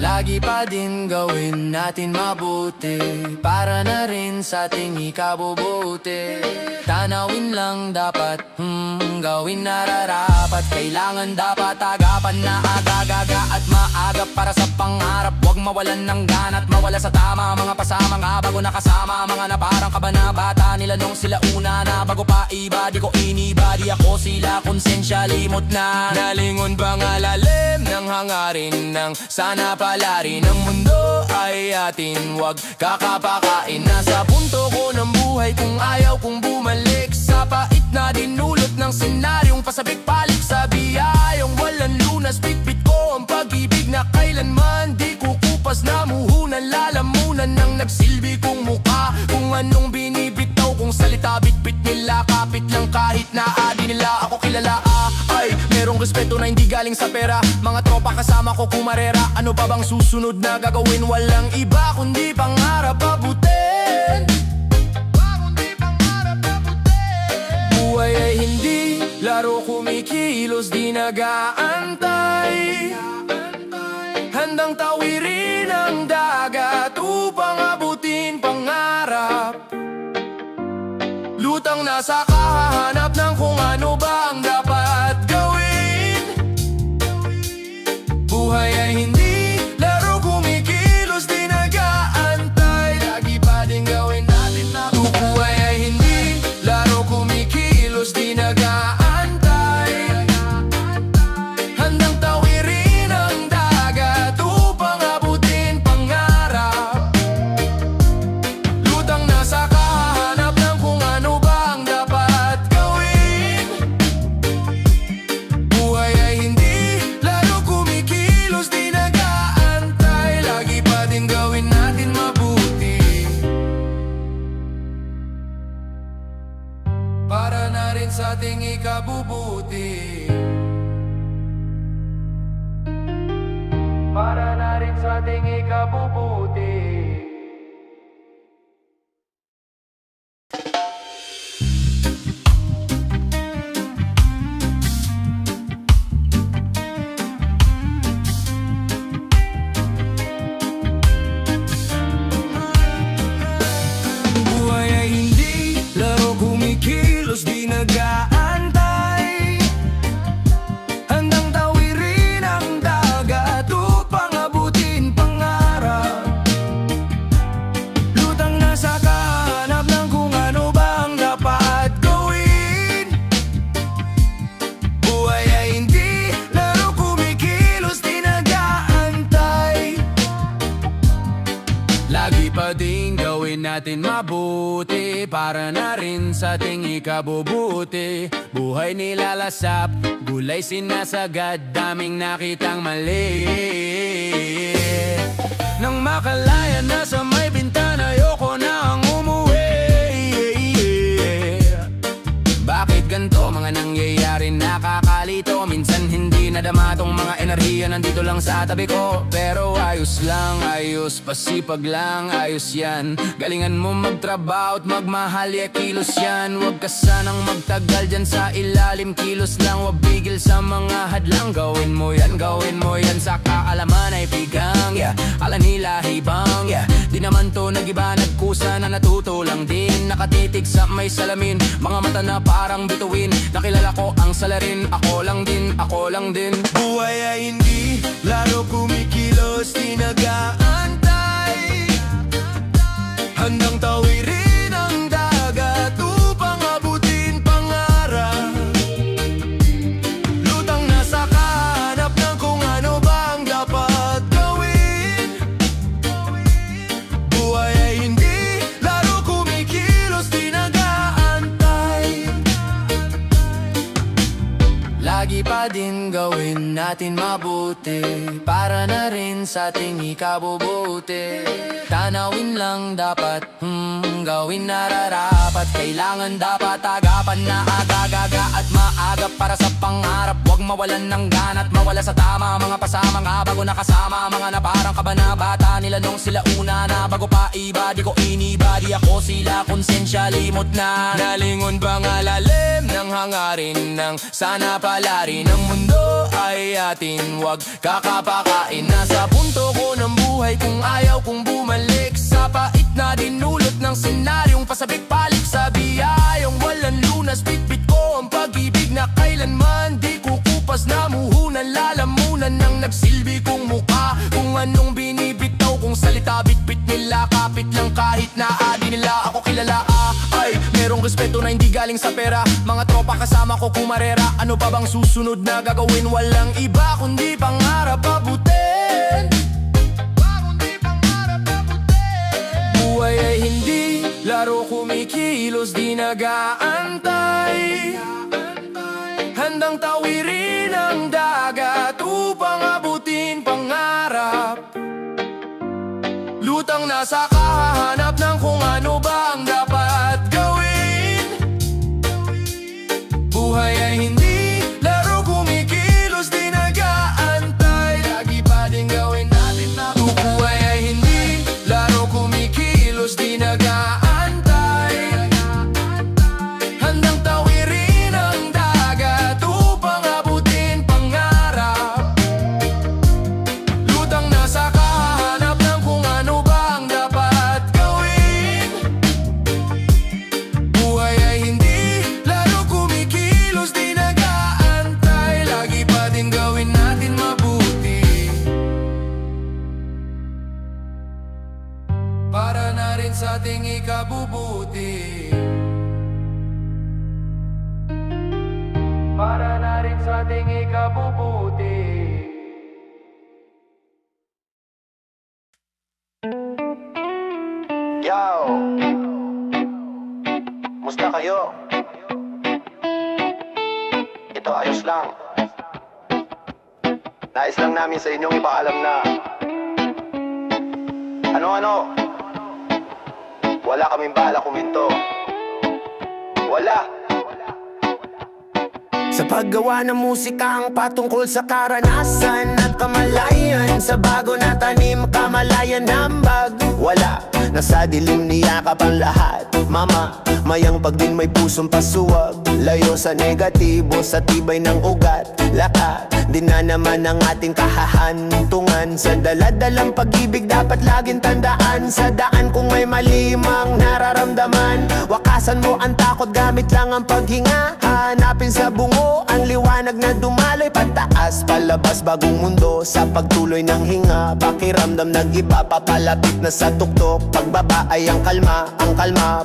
Lagi pa din gawin natin mabuti, para na rin sa ating ikabubuti. Tanawin lang dapat, gawin nararapat. Kailangan dapat agapan na agagaga at maagap para sa pangarap. Huwag mawalan ng gana at mawala sa tama. Mga pasama nga bago nakasama, mga na parang kabanabata nila nung sila una na. Bago pa iba, di ko iniba, di ako sila, konsensya limot na. Nalingon ba nga lalim ng hangarin, ng sana palarin ang mundo ay atin. Huwag kakapakain, nasa punto ko ng buhay kung ayaw kong bumalik sa pait na dinulot ng senaryong pasabik palik sa biyayang walang lunas. Bitbit ko ang pag-ibig na kailanman di kukupas na muhunan. Lalamunan ng nagsilbi kong mukha, kung anong binibitaw kong salita. Bitbit nila, kapit lang kahit na adi nila ako kilala. Ay, merong respeto na hindi galing sa pera. Mga tropa kasama ko kumarera. Ano pa bang susunod na gagawin? Walang iba kundi pangarap abutin. Buhay ay hindi laro, kumikilos, di nag-aantay. Handang tawirin ang dagat upang abutin pangarap. Lutang nasa kahanap ng kung ano ba ang dapat gawin. Buhay ay hindi laro, kumikilos, di nag-aantay. Lagi pa din gawin natin na buhay ay hindi laro, kumikilos, di nag-aantay. Handang tawirin ang dagat upang abutin pangarap. Lutang nasa kahanap ng kung ano ba ang dapat gawin. Buhay ay hindi laro, kumikilos, di nag-aantay. Lagi pa din gawin natin mabuti, para na rin sa ating ikabubuti. Para na rin sa ating ikabubuti. Buhay ay hindi laro, kumikilos, di nag-aantay. Handang tawirin ang dagat upang abutin pangarap. Lutang nasa kahanap ng kung ano ba ang dapat gawin. Buhay ay hindi laro, kumikilos, di nag-aantay. Lagi pa din gawin natin mabuti, para na rin sa ating ikabubuti. Buhay nilalasap, gulay sinasagad, daming nakitang mali. Nang makalayan na sa may bintana, ayoko na ang umuwi. Bakit ganito mga nangyayari, nakakalito? Minsan hindi nadama tong mga enerhiya, nandito dito lang sa tabi ko. Pero ayos lang, ayos, pasipag lang, ayos yan. Galingan mo magtrabaho at magmahal, kilos yan. Huwag ka sanang magtagal dyan sa ilalim, kilos lang. Huwag bigil sa mga hadlang, gawin mo yan sa kaalaman ay bigang, yeah. Ala nila hibang, yeah. Di naman to nag-iba, nagkusa na natuto lang din. Nakatitig sa may salamin, mga mata na parang bituin. Nakilala ko ang salarin, ako lang din, ako lang din. Buhay ay hindi laro kumikilos, di nag-aantay. Handang tawirin ang dagat upang abutin pangarap. Lutang nasa kahanap ng kung ano bang dapat gawin. Buhay ay hindi laro kumikilos, di nag-aantay. Lagi pa din gawin natin mabuti, para na rin sa ating ikabubuti. Tanawin lang dapat, gawin nararapat. Kailangan dapat agapan na agagaga at maagap para sa pangarap. Huwag mawalan ng gana at mawala sa tama. Mga pasama nga bago nakasama, mga na parang kabanabata nila nung sila una na. Bago pa iba, di ko iniba, di ako sila konsensya, limot na. Nalingon ba nga lalim ng hangarin ng sana palari ng mundo ay atin, wag kakapakain. Nasa punto ko ng buhay kung ayaw kong bumalik sa pait na dinulot ng senaryong pasabik palik sa biyayang walang lunas. Bitbit ko ang pag-ibig na kailanman di kukupas na muhunan. Lalamunan ng nagsilbi kong mukha, kung anong binibitaw kong salita. Bitbit nila, kapit lang kahit na adi nila ako kilala. Ay, merong respeto na hindi galing sa pera. Mga tropa kasama ko kumarera. Ano pa bang susunod na gagawin? Walang iba kundi pangarap abutin. Buhay ay hindi laro kumikilos, di nag-aantay. Handang tawirin ang dagat upang abutin pangarap. Lutang nasa kahanap ng kung ano ba ang dapat gawin. Buhay ay hindi laro kumikilos, di nag-aantay. Lagi pa din gawin natin na buhay ay hindi laro kumikilos, di nag-aantay. Handang tawirin ang dagat upang abutin pangarap. Lutang nasa kahanap ng kung ano ba ang dapat gawin. Buhay ay hindi laro kumikilos, di nag-aantay. Lagi pa din gawin natin mabuti, para na rin sa ating ikabubuti. Para na rin sa ating ikabubuti. Yo! Musta kayo? Ito ayos lang. Nais lang namin sa inyong ipaalam na ano-ano, wala kaming bala kuminto. Wala. Sa paggawa ng musika ang patungkol sa karanasan at kamalayan. Sa bago na tanim, kamalayan hambag. Wala, nasa dilim niyakap ang lahat. Mama, mayang pag din may pusong pasuwag. Layo sa negatibo, sa tibay ng ugat. Lakat, di na naman ang ating kahahantungan. Sa daladalang pag-ibig dapat laging tandaan. Sa daan kung may malimang nararamdaman, wakasan mo ang takot gamit lang ang paghinga. Hanapin sa bungo ang liwanag na dumaloy pataas, palabas bagong mundo sa pagtuloy ng hinga. Pakiramdam nag-iba, papalapit na sa tuktok. Pagbaba ay ang kalma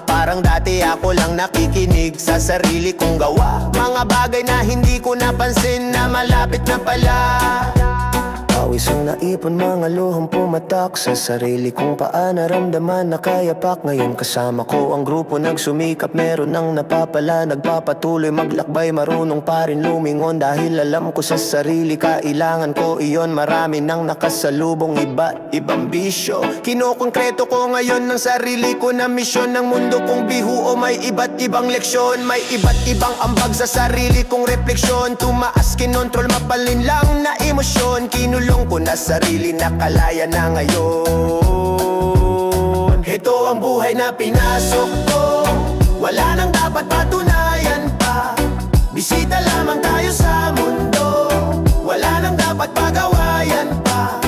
parang dati ako lang nakikinig sa sarili kong gawa. Mga bagay na hindi ko napansin na malapit na pala. Pawis ang naipon, mga luhang pumatak sa sarili kong paa. Naramdaman na kayapak, ngayon kasama ko ang grupo nagsumikap. Meron nang napapala, nagpapatuloy maglakbay. Marunong pa rin lumingon dahil alam ko sa sarili kailangan ko iyon. Marami nang nakasalubong iba't ibang bisyo. Kinokongkreto ko ngayon ng sarili ko na misyon. Ng mundo kong bihuo may iba't ibang leksyon. May iba't ibang ambag sa sarili kong refleksyon. Tumaas, kinontrol, mapalin lang na emosyon. Kinulit Kinulong ko na sarili, nakalaya na ngayon. Ito ang buhay na pinasok ko, wala nang dapat patunayan pa. Bisita lamang tayo sa mundo, wala nang dapat pagawayan pa.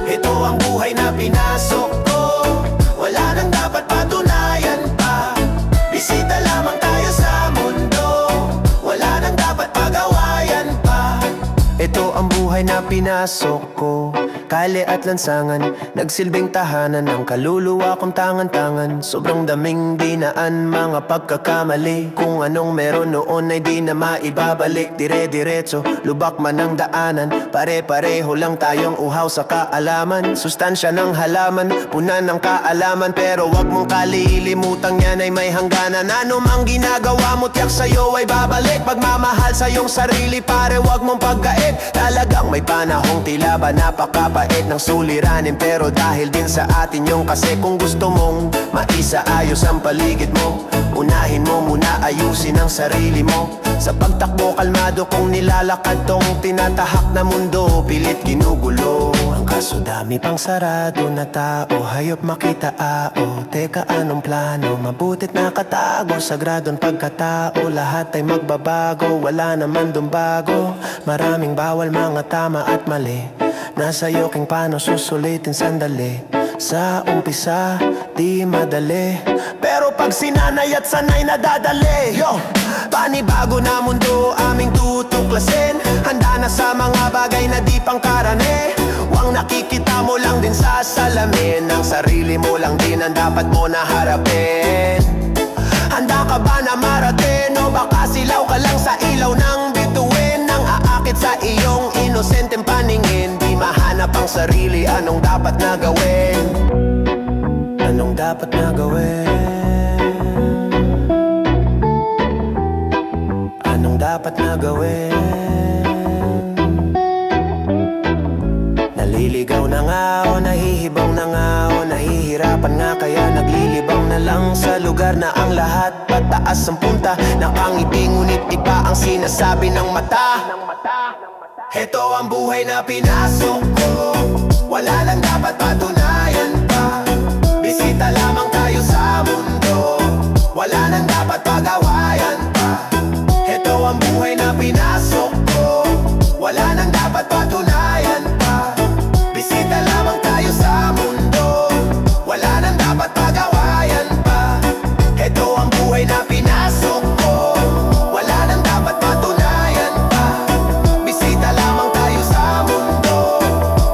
Ito ang buhay na pinasok ko, wala nang dapat patunayan pa. Bisita lamang tayo sa mundo, wala nang dapat pagawayan pa. Ito ang buhay na pinasok ko, kali at lansangan, nagsilbing tahanan ng kaluluwa kong tangan-tangan. Sobrang daming dinaan, mga pagkakamali. Kung anong meron noon ay di na maibabalik. Dire-diretso, lubak man ang daanan, pare-pareho lang tayong uhaw sa kaalaman. Sustansya ng halaman, punan ng kaalaman. Pero wag mong kalilimutang yan ay may hangganan. Ano mang ginagawa mo, tiyak sa'yo ay babalik. Pagmamahal sa iyong sarili, pare, wag mong pagkait. Talagang may panahong tila ba napakapait ng suliranin, pero dahil din sa atin yung kasi. Kung gusto mong maisaayos ang paligid mo, unahin mo muna ayusin ang sarili mo. Sa pagtakbo kalmado kung nilalakad tong tinatahak na mundo, pilit ginugulo ang kaso dami pang sarado na tao. Hayop makita teka anong plano, mabutit nakatago, sagradong pagkatao. Lahat ay magbabago, wala naman dong bago. Maraming bawal, mga tama at mali, nasa iyo king paano susulitin sandali. Sa umpisa, di madali, pero pag sinanay at sanay nadadali. Yo! Panibago na mundo aming tutuklasin, handa na sa mga bagay na di pangkarane. Huwag nakikita mo lang din sa salamin, ang sarili mo lang din ang dapat mo na harapin. Handa ka ba na marating o baka silaw ka lang sa ilaw ng bituin? Nang aakit sa iyong inosenteng paningin, di mahanap ang sarili, anong dapat na gawin? Anong dapat na gawin? Anong dapat na gawin? Naliligaw na nga o nahihibang na nga o nahihirapan nga, kaya naglilibang na lang sa lugar na ang lahat pataas ang punta. Nakangiti ngunit iba ang sinasabi ng mata. Ito ang buhay na pinasok ko, wala lang dapat patunayan pa. Bisita lamang tayo sa mundo, wala nang dapat pagawayan pa. Ito ang buhay na pinasok ko, wala nang dapat patunayan pa. Bisita lamang tayo sa mundo, wala nang dapat pagawayan pa. Ito ang buhay na pinasok ko, wala nang dapat patunayan pa. Bisita lamang tayo sa mundo,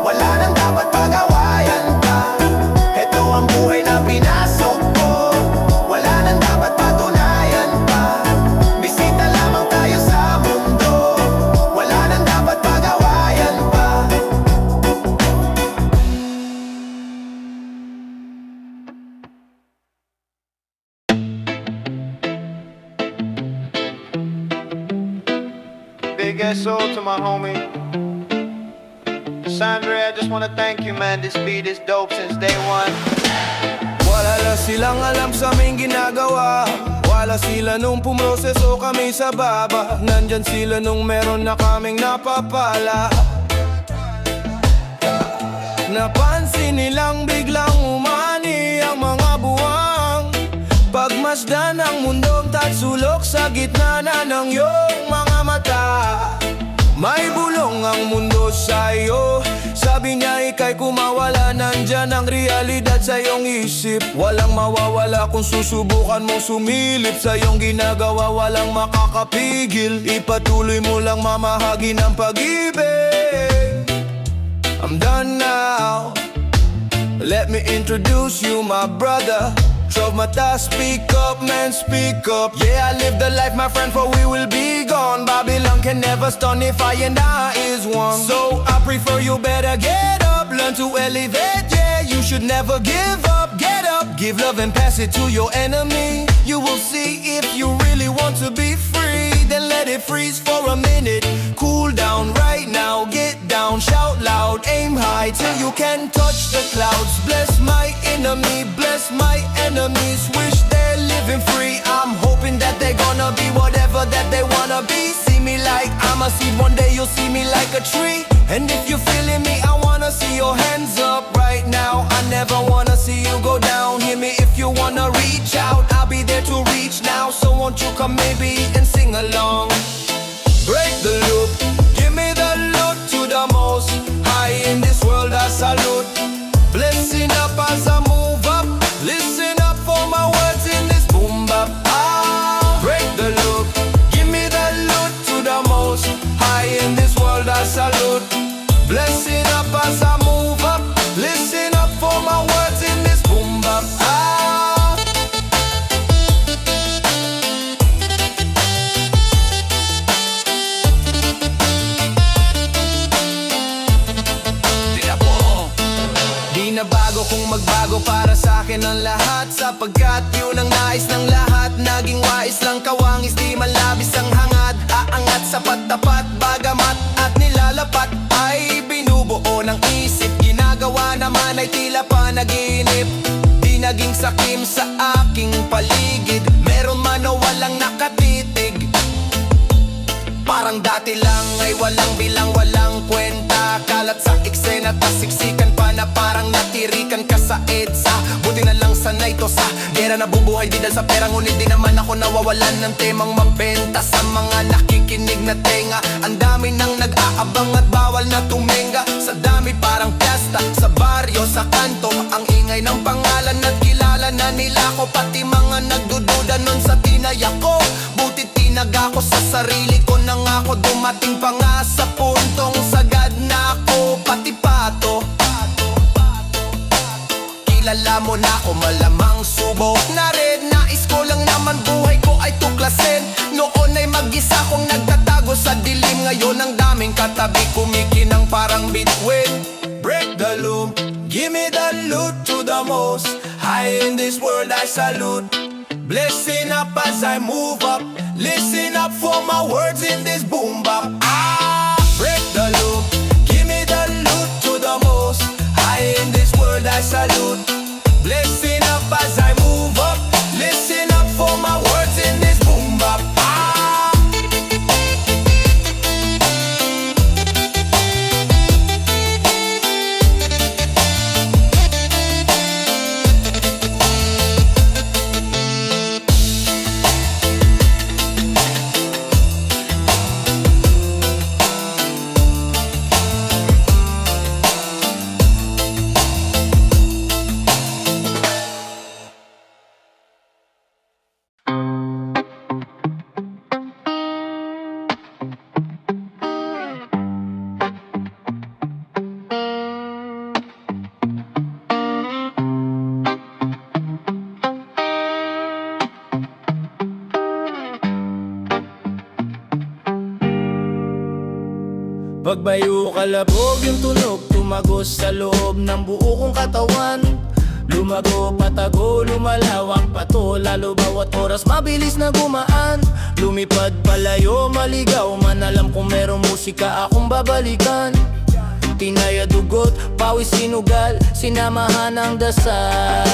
wala nang dapat pagawayan pa. Ito ang buhay na pinasok ko, wala nang dapat patunayan pa. Bisita lamang tayo sa mundo, wala nang dapat pagawayan pa. Big SO to my homie Sandra, I just wanna thank you, man. This beat is dope since day one. Wala lang silang alam sa aming ginagawa, wala sila nung pumroseso kami sa baba. Nandyan sila nung meron na kaming napapala. Napansin nilang biglang umani ang mga buwang, pagmasdan ang mundong tatsulok sa gitna na ng iyong mga mata. May bulong ang mundo sa'yo, sabi niya ika'y kumawala. Nandyan ang realidad sa iyong isip, walang mawawala kung susubukan mong sumilip. Sa iyong ginagawa walang makakapigil, ipatuloy mo lang mamahagi ng pag-ibig. I'm done now, let me introduce you my brother. Trove mata, speak up, man, speak up. Yeah, I live the life, my friend, for we will be gone. Babylon can never stun if I and I is one. So I prefer you better get up, learn to elevate, yeah. You should never give up, get up. Give love and pass it to your enemy. You will see if you really want to be free. Then let it freeze for a minute. Cool down right now, get down, shout loud, aim high till you can touch the clouds. Bless my enemy, bless my enemies. Wish they're living free. I'm hoping that they're gonna be whatever that they wanna be. See me like I'm a seed, one day you'll see me like a tree. And if you're feeling me, I wanna see your hands up right now. I never wanna see you go down. Hear me if you wanna reach out, I'll be there to reach now. So won't you come maybe and sing along. Break the loop, give me the loot to the most high in this world, I salute. Blessing up as I move up, listen up for my words in this boom bap. Break the loop, give me the loot to the most high in this world, I salute. Blessing up as I move up, listen up for my words in this boom bap. Di na bago kung magbago para sa akin ang lahat, sapagkat yun ang nais ng lahat. Naging wais lang kawangis, di malabis ang hangad. Aangat sa tapat, bagamat at nilalapat ay binubuo ng isip. Ginagawa naman ay tila panaginip. Di naging sakim sa aking paligid. Meron man o walang nakatitig. Parang dati lang ay walang bilang, walang kwenta. Kalat sa eksena, tas siksikan pa na parang natirikan ka sa EDSA. Buti na lang sanay to sa gera, nabubuhay di dahil sa pera. Ngunit di naman ako nawawalan ng temang mabenta sa mga nakikinig na tenga. Ang dami nang nag-aabang at bawal na tumenga. Sa dami parang piyesta, sa baryo, sa kanto. Ang ingay ng pangalan at kilala na nila ko. Pati mga nagdududa nun sa tinaya ko. Buti tinag ako sa sarili ko nang ako dumating pa nga sa puntong sagad na ako. Pati pato, kilala mo na ako, malamang subok na rin. Nais ko lang naman buhay ko ay tuklasin. Noon ay mag-isa kong nagtatago sa dilim. Ngayon ang daming katabi, kumikinang parang bituin. Break the loop, give me the loot to the most high in this world, I salute. Blessing up as I move up, listen up for my words in this boom bap. Break the loop, give me the loot to the most high in this world, I salute. Blessing up as I move up, listen up for my words in this boom bap. Pagbayo kalabog yung tunog, tumagos sa loob ng buo kong katawan. Lumago, patago, lumalawak pa to, lalo bawat oras mabilis na gumaan. Lumipad palayo, maligaw man, alam kung merong musika akong babalikan. Tinaya dugot, pawis sinugal, sinamahan ng dasal.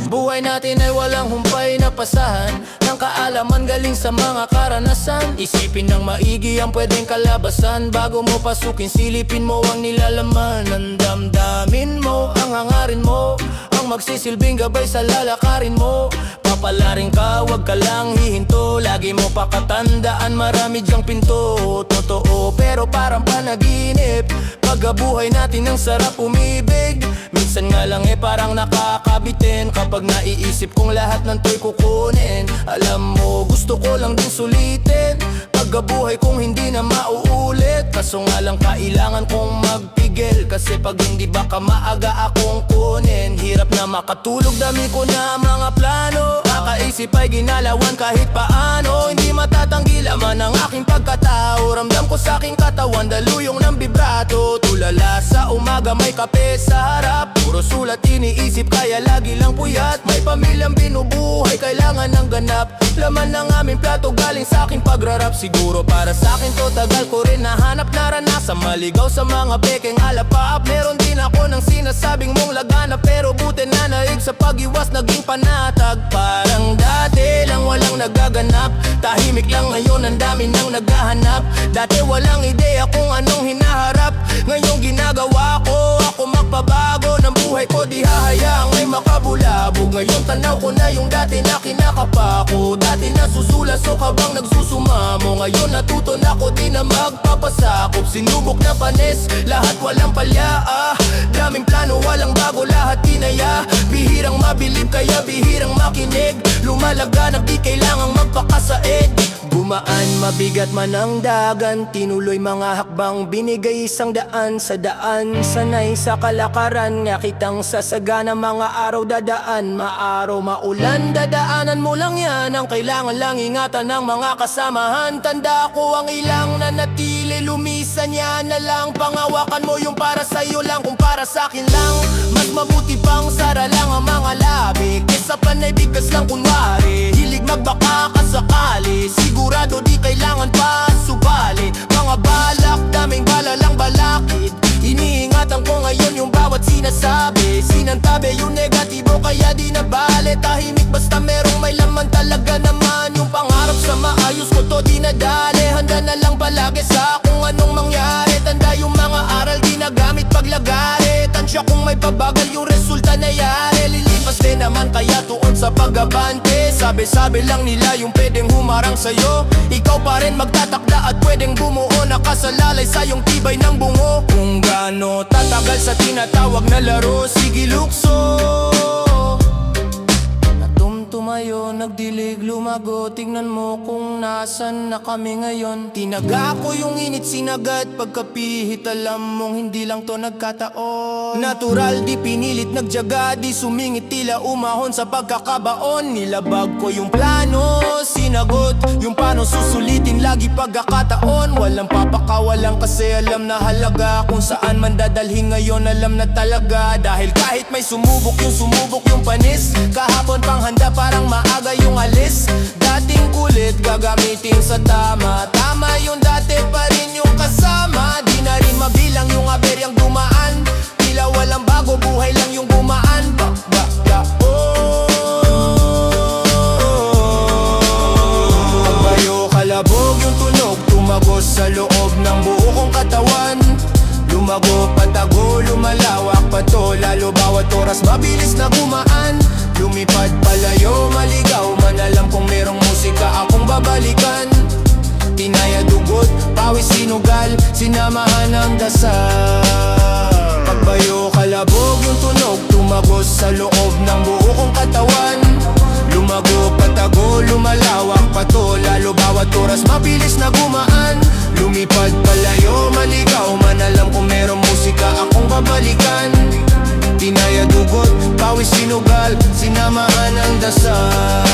Buhay natin ay walang humpay na pasahan ng kaalaman galing sa mga karanasan. Isipin ng maigi ang pwedeng kalabasan. Bago mo pasukin, silipin mo ang nilalaman. Ang damdamin mo, ang hangarin mo, ang magsisilbing gabay sa lalakarin mo. Papalarin ka, wag ka lang hihinto. Lagi mo pakatandaan, marami dyang pinto. Totoo pero parang panaginip. Pagkabuhay natin ang sarap umibig. Minsan nga lang parang nakakabitin. Kapag naiisip kong lahat ng to'y kukunin. Alam mo gusto ko lang din sulitin. Pagkabuhay kong hindi na mauulit. Kaso nga lang kailangan kong magpigil. Kasi pag hindi baka maaga akong kunin. Hirap na makatulog, dami ko na mga plano. Kakaisip ay ginalawan kahit paano. Hindi matatanggi laman ang aking pagkatao. Ramdam ko sa aking katawan daluyong ng vibrato. Tulala sa umaga may kape sa harap. Puro puro sulat iniisip kaya lagi lang puyat. May pamilyang binubuhay, kailangan ng ganap. Laman ng aming plato galing sa aking pagrarap. Siguro para sa akin to tagal ko rin nahanap. Naranasan maligaw sa mga pekeng alapaap. Meron din ako ng sinasabing mong lagana, pero buti na naig sa pag-iwas naging panatag. Parang dati lang walang nagaganap, tahimik lang ngayon ang dami nang naghahanap. Dati walang ideya kung anong hinaharap, ngayong ginagawa ko. Ako magpabago ng buhay ko, di hahayaang may makabulabog. Ngayon tanaw ko na yung dati na kinakapako. Dati nasusulas so habang nagsusumamo, ngayon natuto na ko di na magpapasakop. Sinubok na panis, lahat walang palya. Daming plano, walang bago, lahat tinaya. Bihirang mabilib kaya bihirang makinig. Lumalaganap di kailangang magpakasaid. Gumaan mabigat man ang dagan, tinuloy mga hakbang, binigay isang daan sa daan. Sanay sa kalakaran, nakitang sasagana, mga araw dadaan. Maaraw maulan, dadaanan mo lang yan. Ang kailangan lang ingatan ng mga kasamahan. Tanda ko ang ilang nanatili, lumisan yan na lang. Pangawakan mo yung para sa'yo lang, kung para sa'kin lang. Mas mabuti pang sara lang ang mga labi, kesa panay bigkas lang kunwari. Hilig magbaka kasakali, sigurado di kailangan pa subali. Mga balak, daming bala lang balakid. Iniingatan ko ngayon yung bawat sinasabi. Sinantabi yung negatibo kaya di na bale. Tahimik basta merong may laman talaga naman. Yung pangarap sa maayos ko to di nadali. Handa na lang palagi sa kung anong mangyari. Tanda yung mga aral ginagamit paglagari. Tansya kung may pabagal yung resulta na yari. Lilipas din naman kaya tuon sa pag-abante. Sabi-sabi lang nila yung pwedeng humarang sa'yo. Ikaw pa rin magtatakda at pwedeng bumuo. Nakasalalay sa yung tibay ng bungo. Kung gaano tatagal sa tinatawag na laro, sige lukso. Tumayo, nagdilig, lumago. Tingnan mo kung nasan na kami ngayon. Tinaga ko yung init, sinagat pagkapihit. Alam mong hindi lang to nagkataon. Natural, di pinilit, nagjaga, di sumingit. Tila umahon sa pagkakabaon. Nilabag ko yung plano, sinagot yung paano susulitin lagi pagkakataon. Walang papakawalan kasi alam na halaga. Kung saan man dadalhin ngayon alam na talaga. Dahil kahit may sumubok yung panis. Kahapon pang handa parang maaga yung alis. Dating kulit gagamitin sa tama. Tama yung dati pa rin yung kasama. Di na rin mabilang yung aberyang dumaan. Tila walang bago, buhay lang yung gumaan. Pagbayo kalabog yung tunog, tumagos sa loob ng buo kong katawan. Lumago, patago, lumalawak pa to. Lalo bawat oras mabilis na gumaan. Lumipad palayo, maligaw man. Alam kong merong musika akong babalikan. Tinaya dugot, pawis sinugal, sinamahan ng dasal. Pagbayo kalabog yung tunog, tumagos sa loob ng buo kong katawan. Lumago, patago, lumalawak pa to. Lalo bawat oras mabilis na gumaan. Lumipad palayo, maligaw man. Alam kong merong musika akong babalikan. Tinaya dugot, pawis sinugal, sinamahan ng dasal.